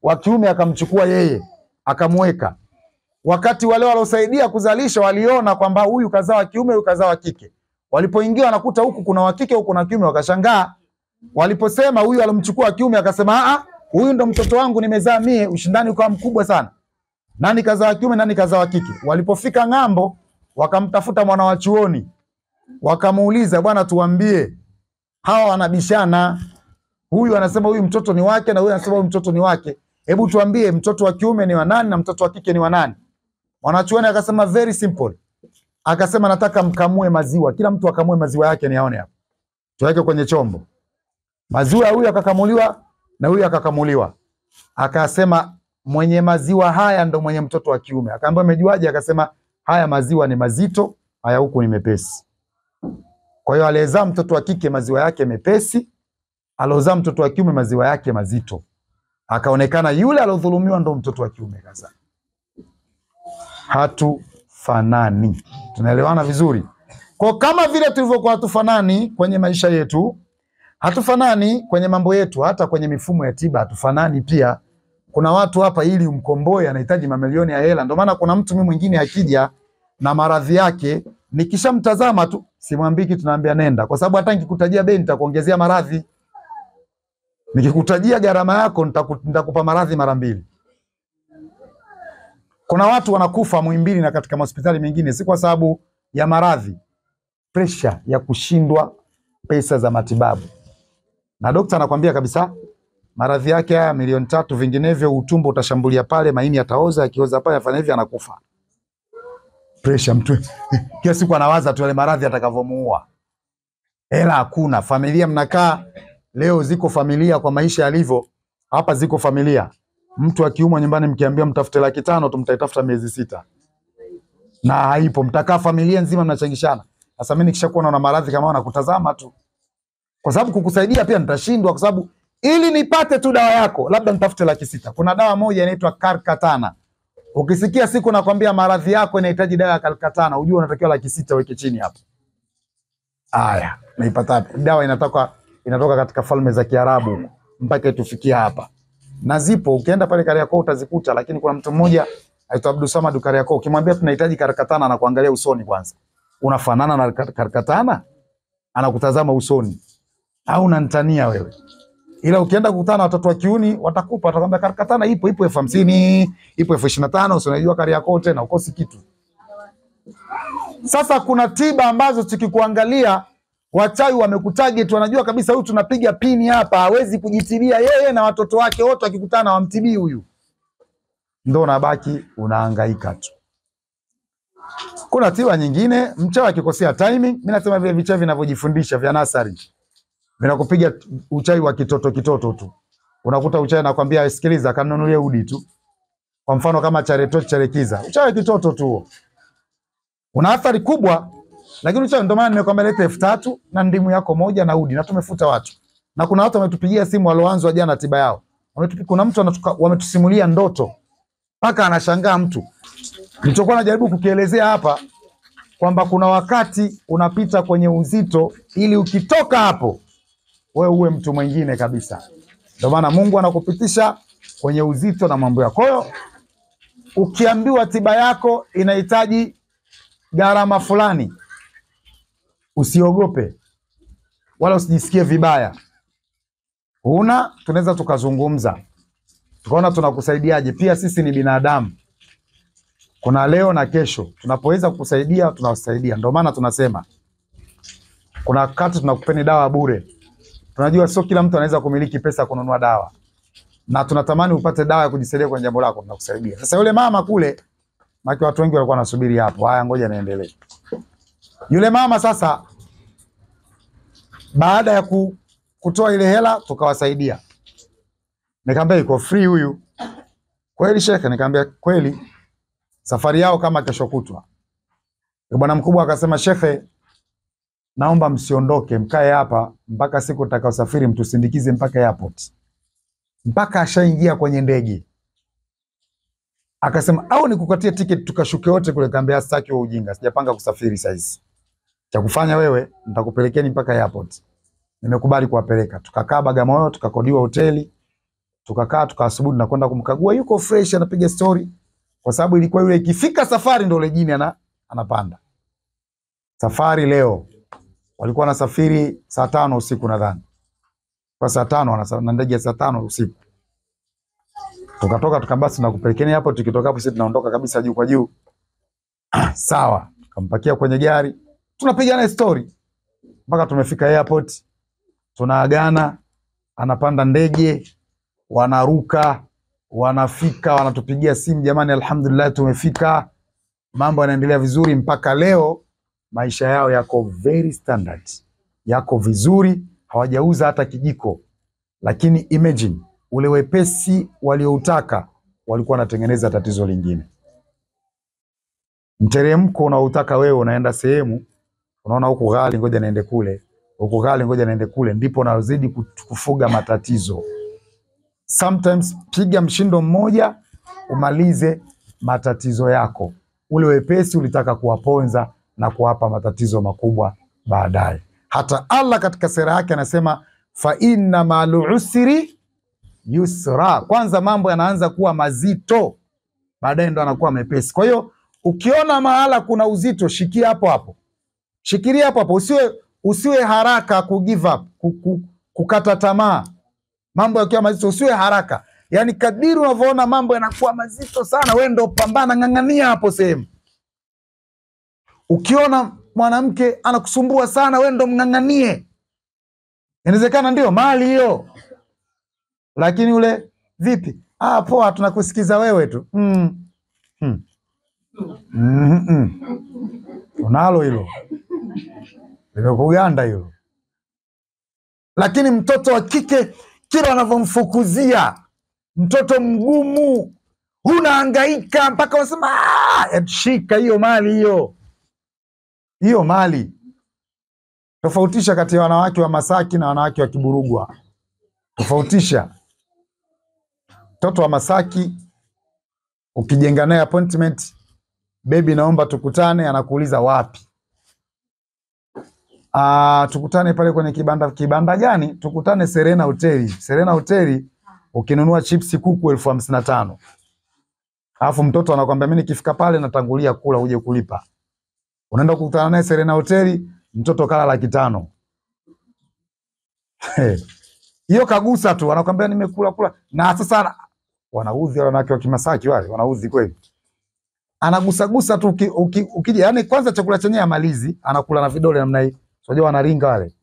[SPEAKER 1] wa kiume akamchukua yeye akamweka. Wakati wale waliosaidia kuzalisha waliona kwamba huyu kazaa wa kiume, huyu kazaa wa kike. Walipoingia wanakuta huku kuna wa kike, huku kuna kiume, wakashangaa. Waliposema huyu alomchukua wa kiume akasema, huyu ndo mtoto wangu nimezaa mie, ushindani ukawa mkubwa sana. Nani kazaa wa kiume, nani kazaa wa kike? Walipofika ng'ambo, wakamtafuta mwana wa chuoni. Wakamuuliza, bwana tuambie, hawa wanabishana. Huyu anasema huyu mtoto ni wake na huyu anasema huyu mtoto ni wake. Hebu tuambie mtoto wa kiume ni wa nani na mtoto wa kike ni wa nani? Mwanachuoni akasema very simple. Akasema nataka mkamue maziwa. Kila mtu akamue maziwa yake niaone hapa. Tuweke kwenye chombo. Maziwa huyu akakamuliwa na huyu akakamuliwa. Akasema mwenye maziwa haya ndo mwenye mtoto wa kiume. Akaambia umejuaje? Akasema haya maziwa ni mazito, haya huku ni mepesi. Kwa hiyo aliyezaa mtoto wa kike maziwa yake mepesi, alozaa mtoto wa kiume maziwa yake mazito. Akaonekana yule alodhulumiwa ndo mtoto wa kiume kazaa. Hatufanani. Tunaelewana vizuri? Kwa kama vile tulivyokuwa hatufanani kwenye maisha yetu, hatufanani kwenye mambo yetu, hata kwenye mifumo ya tiba hatufanani pia. Kuna watu hapa ili umkomboe anahitaji mamilioni ya hela. Ndio maana kuna mtu mimi mwingine akija na maradhi yake, nikishamtazama tu simwambii kitu, naambia nenda, kwa sababu hata nikikutajia bei nitakuongezea maradhi. Nikikutajia gharama yako nitakupa maradhi mara mbili. Kuna watu wanakufa Muhimbili na katika hospitali mengine si kwa sababu ya maradhi, pressure ya kushindwa pesa za matibabu. Na daktari anakuambia kabisa maradhi yake haya milioni 3, vinginevyo utumbo utashambulia pale, maini yataoza, akioza pale afanya hivi anakufa. Pressure mtu kila siku anawaza tu yale maradhi atakavomuua. Hela hakuna, familia mnakaa leo, ziko familia kwa maisha yalivyo hapa, ziko familia mtu akiumwa nyumbani mkiambia mtafute 500,000 tumtaitafuta miezi 6 na haipo, mtakaa familia nzima mnachangishana. Sasa mimi nikishakuwa na maradhi kama nakutazama tu, kwa sababu kukusaidia pia nitashindwa, kwa sababu ili nipate tu dawa yako labda nitafute 600,000. Kuna dawa moja inaitwa Karkatana. Ukisikia siku nakwambia maradhi yako inahitaji dawa ya Karkatana, ujue unatakiwa 600,000 weke chini hapo. Haya, naipata dawa inatoka katika falme za Kiarabu mpaka itufikia hapa. Na zipo, ukienda pale Kariakoo utazikuta, lakini kuna mtu mmoja aitwa Abdul Samad Kariakoo, ukimwambia tunahitaji Karkatana na kuangalia usoni kwanza. Unafanana na Karkatana? Anakutazama usoni. Au unanitania wewe? Ila ukienda kukutana na watoto wa kiuni watakupa, watakwambia Karkatana ipo 50,000, ipo 25,000, unajua Kariakoo tena ukosi kitu. Sasa kuna tiba ambazo tukikuangalia wachawi wamekutarget, wanajua kabisa huyu tunapiga pini hapa hawezi kujitibia yeye na watoto wake wote, wakikutana wamtibii huyu. Ndio unabaki unahangaika tu. Kuna tiba nyingine mchawi akikosea timing, mimi nasema vile vichawi vinavyojifundisha vya nasari vinakupiga uchawi wa kitoto tu. Unakuta uchawi anakuambia sikiliza, kanunulie udi tu. Kwa mfano kama charekiza, uchawi kitoto tu. Una athari kubwa, lakini uchawi ndio maana nimekwambia leta 3,000 na ndimu yako moja na udi, na tumefuta watu. Na kuna watu wametupigia simu walioanza jana tiba yao. Kuna mtu wametusimulia ndoto mpaka anashangaa mtu. Nilichokuwa najaribu kukielezea hapa kwamba kuna wakati unapita kwenye uzito ili ukitoka hapo wewe uwe mtu mwingine kabisa. Ndio maana Mungu anakupitisha kwenye uzito na mambo yako. Kwa hiyo ukiambiwa tiba yako inahitaji gharama fulani, usiogope wala usijisikie vibaya. Tunaweza tukazungumza, tukaona tunakusaidiaje. Pia sisi ni binadamu, kuna leo na kesho. Tunapoweza kukusaidia tunawasaidia. Ndio maana tunasema kuna wakati tunakupeni dawa bure. Tunajua sio kila mtu anaweza kumiliki pesa kununua dawa, na tunatamani upate dawa ya kujisaidia kwenye jambo lako, tunakusaidia. Sasa yule mama kule, maki watu wengi walikuwa wanasubiri hapo. Haya, ngoja niendelee. Yule mama sasa, baada ya kutoa ile hela tukawasaidia, nikamwambia iko free huyu. Kweli shekhe? Nikamwambia kweli. Safari yao kama kesho kutwa. Bwana mkubwa akasema, shekhe, naomba msiondoke, mkae hapa mpaka siku tutakaosafiri, mtusindikize mpaka airport. Mpaka ashaingia kwenye ndege. Akasema au nikukatie tiketi tukashuke wote kule. Kaambia sitaki wewe ujinga, sijapanga kusafiri saizi. Cha kufanya wewe nitakupelekeni mpaka airport. Nimekubali kuwapeleka. Tukakaa Bagamoyo, tukakodiwa hoteli. Tukakaa tukasubuhi na kwenda kumkagua, yuko fresh anapiga story. Kwa sababu ilikuwa yule ikifika safari ndio ile jini anapanda. Safari leo walikuwa wanasafiri saa 5 usiku nadhani. Kwa saa 5 na ndege saa 5 usiku. Tukatoka tukabasi na kupelekeni hapo, tukitoka hapo sisi tunaondoka kabisa juu kwa juu. Sawa, tukampakia kwenye gari. Tunapiga naye story mpaka tumefika airport. Tunaagana, anapanda ndege, wanaruka, wanafika, wanatupigia simu, jamani alhamdulillah tumefika. Mambo yanaendelea vizuri mpaka leo. Maisha yao yako very standard. Yako vizuri, hawajauza hata kijiko. Lakini imagine ule wepesi walioutaka walikuwa wanatengeneza tatizo lingine. Mteremko unaotaka wewe unaenda sehemu, unaona huko ghali ngoja niende kule, huko ghali ngoja niende kule, ndipo unazidi kufuga matatizo. Sometimes piga mshindo mmoja umalize matatizo yako. Ule wepesi ulitaka kuwaponza na kuwapa matatizo makubwa baadaye. Hata Allah katika sera yake anasema fa inna ma'al usri yusra. Kwanza mambo yanaanza kuwa mazito, baadaye ndo anakuwa mepesi. Kwa hiyo ukiona mahala kuna uzito, shikia hapo hapo. Shikilia hapo hapo, usiwe haraka ku give up, kukata tamaa. Mambo yakiwa mazito usiwe haraka. Yaani kadiri unavyoona mambo yanakuwa mazito sana, wewe ndo pambana, ngangania hapo sehemu. Ukiona mwanamke anakusumbua sana, wewe ndo mnganganie. Inawezekana ndio mali hiyo. Lakini ule vipi? Poa tunakusikiza wewe tu. Unalo hilo. Limekuganda hilo. Lakini mtoto wa kike kila anavyomfukuzia, mtoto mgumu, unahangaika mpaka unasema shika hiyo mali hiyo. Hiyo mali. Tofautisha kati ya wanawake wa Masaki na wanawake wa Kiburugwa. Tofautisha. Mtoto wa Masaki ukijenga naye appointment, baby naomba tukutane, anakuuliza wapi? Tukutane pale kwenye kibanda gani? Tukutane Serena Hoteli. Serena Hoteli ukinunua chipsi kuku 55,000. Alafu mtoto anakuambia mimi nikifika pale natangulia kula uje kulipa. Unaenda kukutana naye Serena Hoteli, mtoto kala 500,000. Hiyo kagusa tu anakuambia nimekula. Na sasa wanaudhi wanawake wa Kimasaki wale, wanaudhi kweli. Anagusa tu ukija, yani kwanza chakula chenyewe amalizi, anakula na vidole namna hii. Unajua wanaringa wale.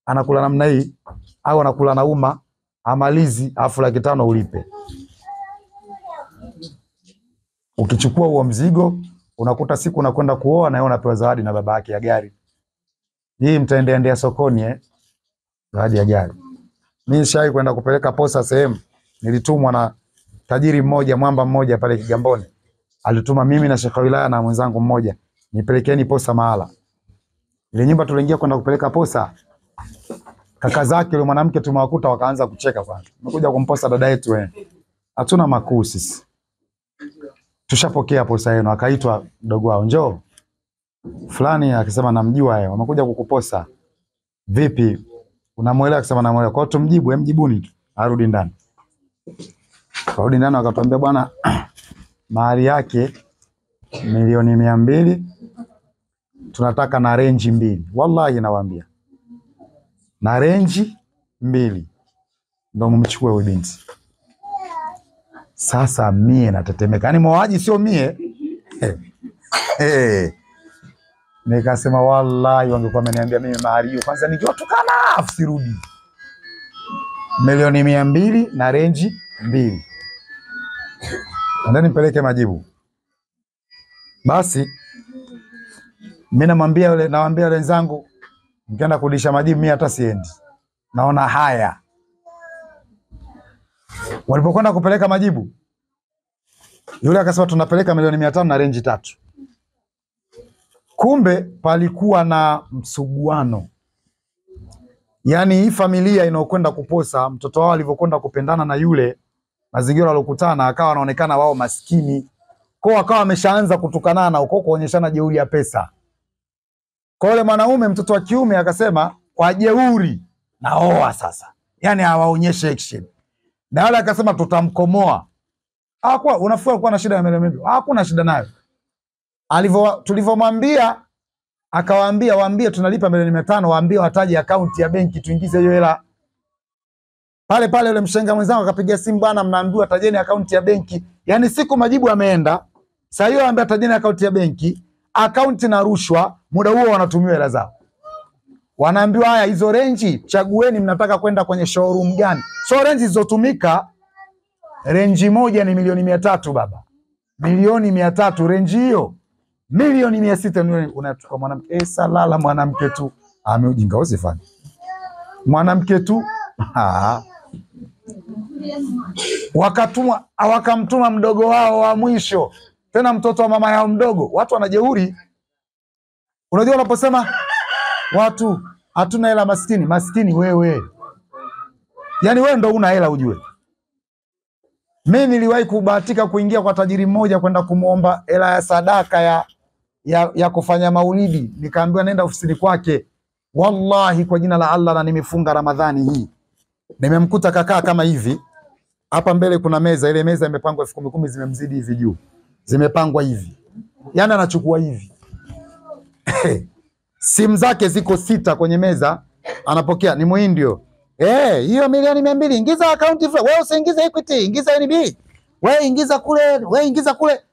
[SPEAKER 1] Anakula namna hii au anakula na uma, amalizi afu 500,000 ulipe. Ukichukua huo mzigo, unakuta siku unakwenda kuoa na yeye unapewa zawadi na baba yake ya gari. Hii mtaendelea sokoni zawadi ya gari. Mimi shai kwenda kupeleka posa sehemu, nilitumwa na tajiri mmoja, mwamba mmoja pale Kigamboni. Alituma mimi na Sheikh Wilaya na mwenzangu mmoja, nipelekeni posa mahala. Ile nyumba tuliingia kwenda kupeleka posa, kaka zake yule mwanamke tumewakuta wakaanza kucheka kwanza. Umekuja kumposa dada yetu wewe. Hatuna makuu sisi. Tushapokea posa yenu. Akaitwa mdogo wao, njoo. Fulani akisema namjua yeye, wamekuja kukuposa. Vipi? Unamuelewa? Akisema namuelewa. Kwa hiyo tumjibu, mjibuni tu. Arudi ndani. Karudi ndani akatuambia bwana mahari yake 200,000. Tunataka na range 2. Wallahi nawaambia. Na range 2. Ndio mumchukue huyo binti. Sasa mie natetemeka. Yaani mwaji sio mie. Nikasema wallahi wangekuwa wameniambia mimi mahari hiyo kwanza ningewatukana afsirudi. 200,000 na range 2. Ndani nipeleke majibu. Basi mimi nawaambia wenzangu mkienda kurudisha majibu mimi hata siendi. Naona haya. Walipokwenda kupeleka majibu, yule akasema tunapeleka 500,000 na range 3. Kumbe palikuwa na msuguano. Yaani hii familia inaokwenda kuposa, mtoto wao alivyokwenda kupendana na yule, mazingira walokutana akawa wanaonekana wao maskini, Kwa wakawa wameshaanza kutukanana huko, kuonyeshana jeuri ya pesa. Kwa yule mwanaume mtoto wa kiume akasema kwa jeuri naoa sasa, yani hawaonyeshe action. Na wale akasema tutamkomoa. Hakuwa unafua alikuwa na shida ya milioni 2. Hakuna shida nayo. Tulivyomwambia akawaambia waambie tunalipa milioni 500, waambie wataje akaunti ya benki tuingize hiyo hela. Pale pale yule mshenga mwenzangu akapiga simu, bwana mnaambiwa tajeni akaunti ya benki. Yani siku majibu yameenda. Sasa hiyo anambia tajeni akaunti ya benki, akaunti na rushwa, muda huo wanatumiwa hela zao. Wanaambiwa haya hizo renji chagueni mnataka kwenda kwenye showroom gani. So renji zilizotumika, renji moja ni milioni 300 baba. Milioni 300 renji hiyo. Milioni 600 unachukua mwanamke salala mwanamke tu. Ameujinga usifanye. Mwanamke tu. Wakamtuma mdogo wao wa mwisho. Tena mtoto wa mama yao mdogo. Watu wanajeuri. Unajua unaposema watu hatuna hela maskini, maskini wewe. Yani wewe ndo una hela ujue. Mimi niliwahi kubahatika kuingia kwa tajiri mmoja kwenda kumuomba hela ya sadaka ya kufanya maulidi. Nikaambiwa nenda ofisini kwake. Wallahi kwa jina la Allah na nimefunga Ramadhani hii. Nimemkuta kakaa kama hivi. Hapa mbele kuna meza, ile meza imepangwa 10,000 zimemzidi hivi juu. Zimepangwa hivi. Yaani anachukua hivi. Simu zake ziko 6 kwenye meza, anapokea ni Muhindio. Hiyo milioni 200 ingiza akaunti fulani. Wewe usiingize Equity, ingiza NB. Wewe ingiza kule,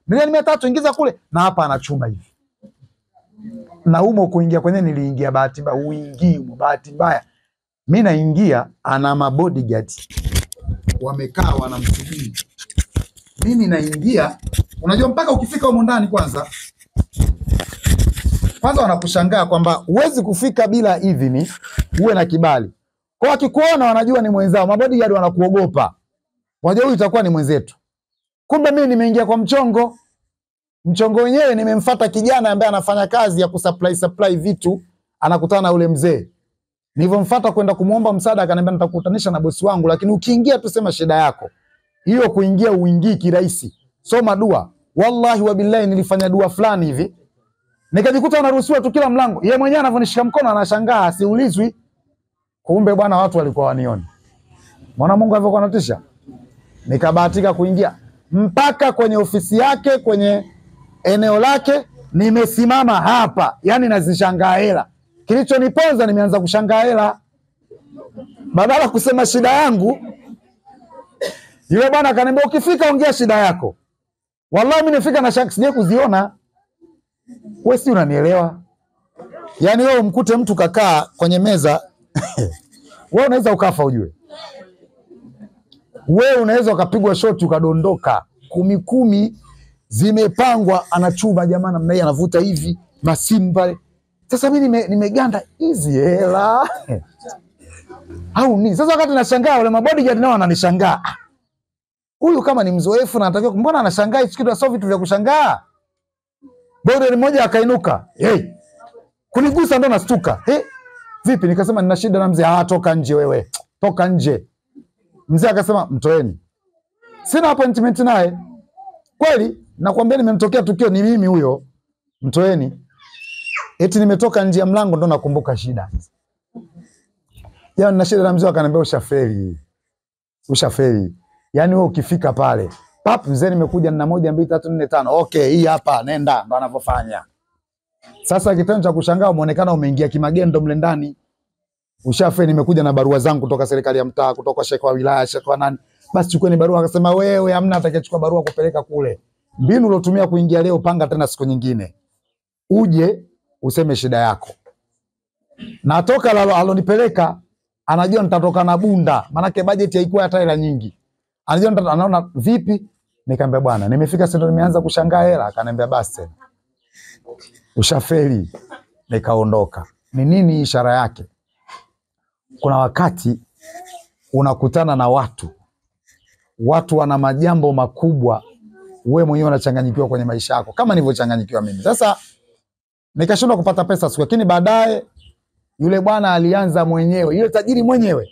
[SPEAKER 1] milioni 300 ingiza kule. Na hapa anachuma hivi. Na humo kuingia kwenye niliingia bahati mbaya, uingii bahati mbaya. Mimi naingia ana mabodyguard. Wamekaa wanamsubiri. Mimi naingia, unajua mpaka ukifika huko ndani kwanza wanakushangaa kwamba huwezi kufika bila idhini, uwe na kibali. Kwa wakikuona wanajua ni mwenzao, mabodyguard wanakuogopa. Wajua huyu itakuwa ni mwenzetu. Kumbe mimi nimeingia kwa mchongo. Mchongo wenyewe nimemfuata kijana ambaye anafanya kazi ya supply vitu, anakutana na ule mzee. Nilivyomfuata kwenda kumuomba msaada akaniambia nitakukutanisha na bosi wangu, lakini ukiingia tu sema shida yako. Hiyo kuingia uingii kirahisi. Soma dua. Wallahi wa billahi nilifanya dua fulani hivi. Nikajikuta anaruhusiwa tu kila mlango. Yeye mwenyewe anavonishika mkono anashangaa, siulizwi. Kumbe bwana watu walikuwa wanioni. Mwana Mungu alivyokuwa anatisha. Nikabahatika kuingia mpaka kwenye ofisi yake, kwenye eneo lake, nimesimama hapa. Yaani nazishangaa hela. Kilichoniponza nimeanza kushangaa hela. Badala kusema shida yangu, yule bwana akaniambia ukifika ongea shida yako. Wallahi mimi nifika na shaka sije kuziona. Wewe si unanielewa? Yaani wewe mkute mtu kakaa kwenye meza, wewe unaweza ukafa ujue. Wewe unaweza ukapigwa shoti ukadondoka. 10 zimepangwa, anachuma jamaa namna hii, anavuta hivi, masimu pale. Sasa mimi nimeganda hizi hela. Au nini? Sasa wakati nashangaa wale mabodyguard nao wananishangaa. Huyu kama ni mzoefu na anatakiwa, mbona anashangaa hichi kitu sio vitu vya kushangaa? Bodyguard mmoja akainuka. Kunigusa ndo nastuka. Vipi? Nikasema nina shida na mzee. Toka nje wewe. Toka nje. Mzee akasema mtoeni. Sina appointment naye. Kweli nakwambia nimemtokea tukio ni mimi huyo. Mtoeni. Eti nimetoka nje ya mlango ndo nakumbuka shida. Yaani nina shida na mzee akaniambia ushafeli. Ushafeli. Yaani wewe ukifika pale, pap mzee nimekuja na 1 2 3 4 5. Okay, hii hapa nenda ndo anavyofanya. Sasa kitendo cha kushangaa muonekana umeingia kimagendo mle ndani. Ushafeli, nimekuja na barua zangu kutoka serikali ya mtaa, kutoka sheikh wa wilaya, sheikh wa nani. Basi chukueni barua. Akasema wewe hamna atakayechukua barua kupeleka kule. Mbinu ulotumia kuingia leo panga tena siku nyingine. Uje useme shida yako. Natoka alonipeleka anajua nitatoka na bunda, manake budget haikuwa hata hela nyingi. Anajua anaona vipi? Nikamwambia bwana, nimefika sasa nimeanza kushangaa hela. Akaniambia basi ushafeli. Nikaondoka. Ni nini ishara yake? Kuna wakati unakutana na watu wana majambo makubwa, wewe mwenyewe unachanganyikiwa kwenye maisha yako kama nilivyochanganyikiwa mimi. Sasa nikashindwa kupata pesa siku, lakini baadaye yule bwana alianza mwenyewe, yule tajiri mwenyewe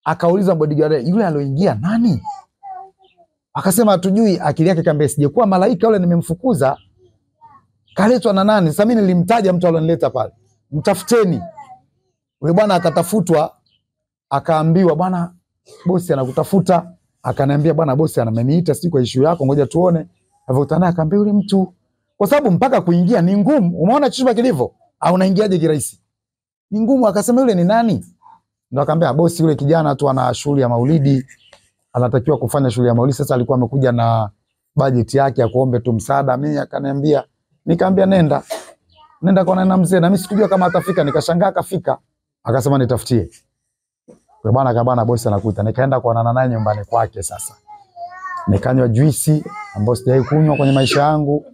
[SPEAKER 1] akauliza bodyguard, yule aloingia nani? Akasema hatujui. Akili yake kaambia sijakuwa malaika yule nimemfukuza, kaletwa na nani? Sasa mimi nilimtaja mtu alionileta pale, mtafuteni. Yule bwana akatafutwa, akaambiwa bwana bosi anakutafuta. Akaniambia bwana bosi anameniita si kwa issue yako, ngoja tuone. Alivyoutana akaambia yule mtu, kwa sababu mpaka kuingia ni ngumu. Umeona chumba kilivyo? Au unaingiaje kirahisi? Ni ngumu. Akasema yule ni nani? Ndio akaambia bosi yule kijana tu ana shughuli ya Maulidi, anatakiwa kufanya shughuli ya Maulidi. Sasa alikuwa amekuja na bajeti yake ya kuombe tu msaada. Mimi akaniambia, nikaambia nenda kwa nani mzee, na mimi sikujua kama atafika. Nikashangaa akafika. Akasema nitafutie. Kwa bwana bosi anakuita. Nikaenda kwa nana naye nyumbani kwake. Sasa nikanywa juisi ambayo sijawahi kunywa kwenye maisha yangu.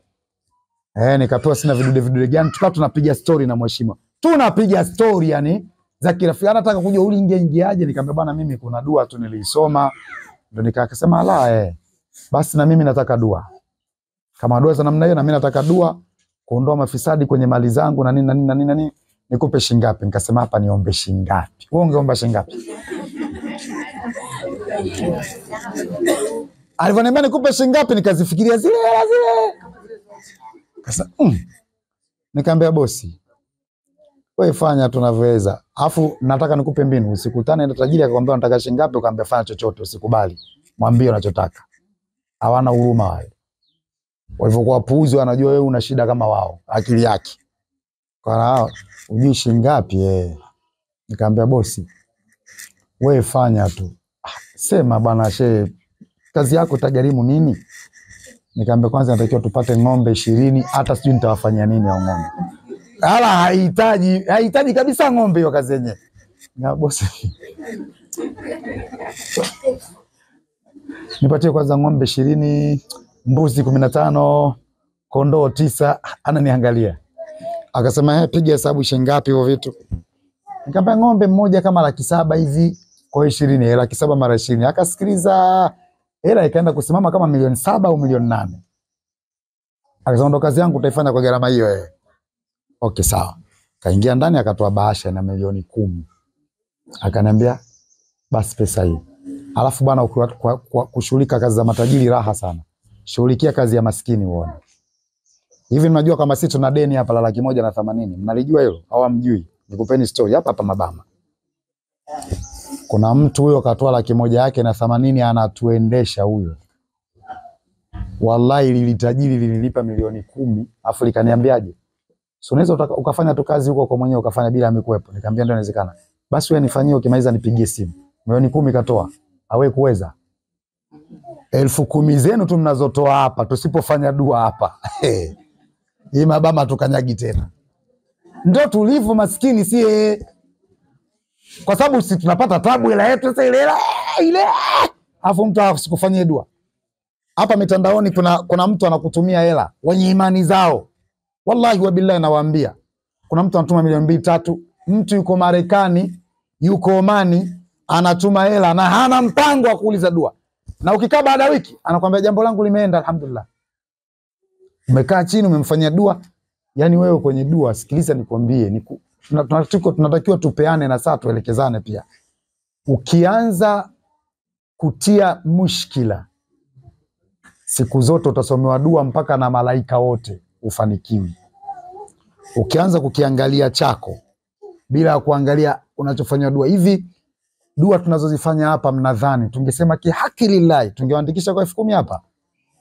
[SPEAKER 1] Nikapewa sina vidude gani. Tukawa tunapiga story na mheshimiwa. Tunapiga story yani za kirafiki. Anataka kujua uliingiaje. Nikamwambia bwana mimi kuna dua tu nilisoma. Ndio nikasema ala basi na mimi nataka dua. Kama dua za namna hiyo na mimi nataka dua kuondoa mafisadi kwenye mali zangu na nini. Nikupe shingapi? Nikasema hapa niombe shingapi? Wewe ungeomba shingapi? Alivyoniambia nikupe shingapi nikazifikiria zile. Kasa nikamwambia bosi, wewe fanya tunavyoweza. Alafu nataka nikupe mbinu. Usikutane na tajiri akakwambia unataka shingapi ukamwambia fanya chochote, usikubali. Mwambie unachotaka. Hawana huruma wale. Walivyokuwa puuzi wanajua wewe una shida kama wao, akili yake. Kwa hao ujui shingapi Nikamwambia bosi, wewe fanya tu. Sema bwana shehe, kazi yako itagharimu nini? Nikamwambia kwanza natakiwa tupate ng'ombe 20, hata sijui nitawafanyia nini hao ng'ombe. Hala haihitaji kabisa ng'ombe hiyo kazi yenyewe. Na bosi, nipatie kwanza ng'ombe 20, mbuzi 15, kondoo 9. Ananiangalia. Akasema piga hesabu shingapi hivyo vitu. Nikamwambia ng'ombe mmoja kama 700,000 hivi, kwa 20 700,000 mara 20. Akasikiliza, hela ikaenda kusimama kama 7 au 8. Akasema ndo kazi yangu utaifanya kwa gharama hiyo Okay sawa. Kaingia ndani akatoa bahasha na 10,000,000. Akaniambia basi pesa hii. Alafu bwana ukiwa kushughulika kazi za matajiri raha sana. Shughulikia kazi ya maskini uone. Hivi mnajua kama sisi tuna deni hapa la 180,000. Mnalijua hilo au hamjui? Nikupeni story hapa Mabama. Kuna mtu huyo katoa 100,000 yake na 80 anatuendesha huyo. Wallahi lilitajiri lililipa 10,000,000, afu likaniambiaje? So unaweza ukafanya tu kazi huko kwa mwenyewe ukafanya bila amekuepo. Nikamwambia ndio inawezekana. Basi wewe nifanyie ukimaliza nipigie simu. 10,000,000 katoa. Hawe kuweza. 10,000 zenu tu mnazotoa hapa tusipofanya dua hapa. Hii Mabama tukanyagi tena. Ndio tulivyo maskini kwa sababu sisi tunapata tabu ila yetu sasa ile. Afu mtu asikufanyie dua. Hapa mitandaoni kuna mtu anakutumia hela wenye imani zao. Wallahi wa billahi nawaambia. Kuna mtu anatuma 2,000-3. Mtu yuko Marekani, yuko Omani, anatuma hela na hana mpango wa kuuliza dua. Na ukikaa baada ya wiki anakuambia jambo langu limeenda alhamdulillah. Umekaa chini umemfanyia dua. Yani wewe kwenye dua sikiliza nikwambie, tunatakiwa tupeane na saa tuelekezane pia. Ukianza kutia mushkila, siku zote utasomewa dua mpaka na malaika wote ufanikiwi. Ukianza kukiangalia chako bila kuangalia unachofanywa dua. Hivi dua tunazozifanya hapa mnadhani tungesema kihaki lillahi tungeandikisha kwa 10,000 hapa?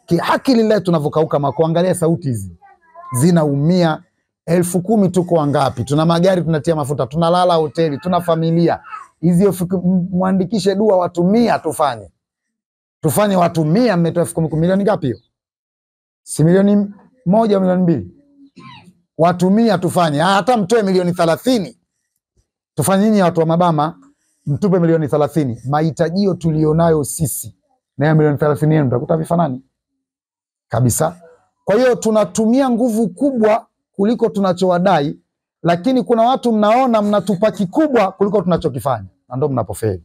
[SPEAKER 1] Kihaki lillahi tunavokauka kuangalia sauti hizi zinaumia. 10,000 tuko wangapi? Tuna magari tunatia mafuta, tunalala hoteli, tuna familia. Hizi muandikishe dua watu 100 tufanye. Tufanye watu 100 mmetoa 10,000 milioni ngapi hiyo? Si milioni 1 au milioni 2? Watu 100 tufanye. Hata mtoe milioni 30. Tufanye nyinyi watu wa Mabama mtupe milioni 30. Mahitajio tulionayo sisi na ya milioni 30 yenu mtakuta vifanani kabisa. Kwa hiyo tunatumia nguvu kubwa kuliko tunachowadai, lakini kuna watu mnaona mnatupa kikubwa kuliko tunachokifanya, na ndio mnapofeli.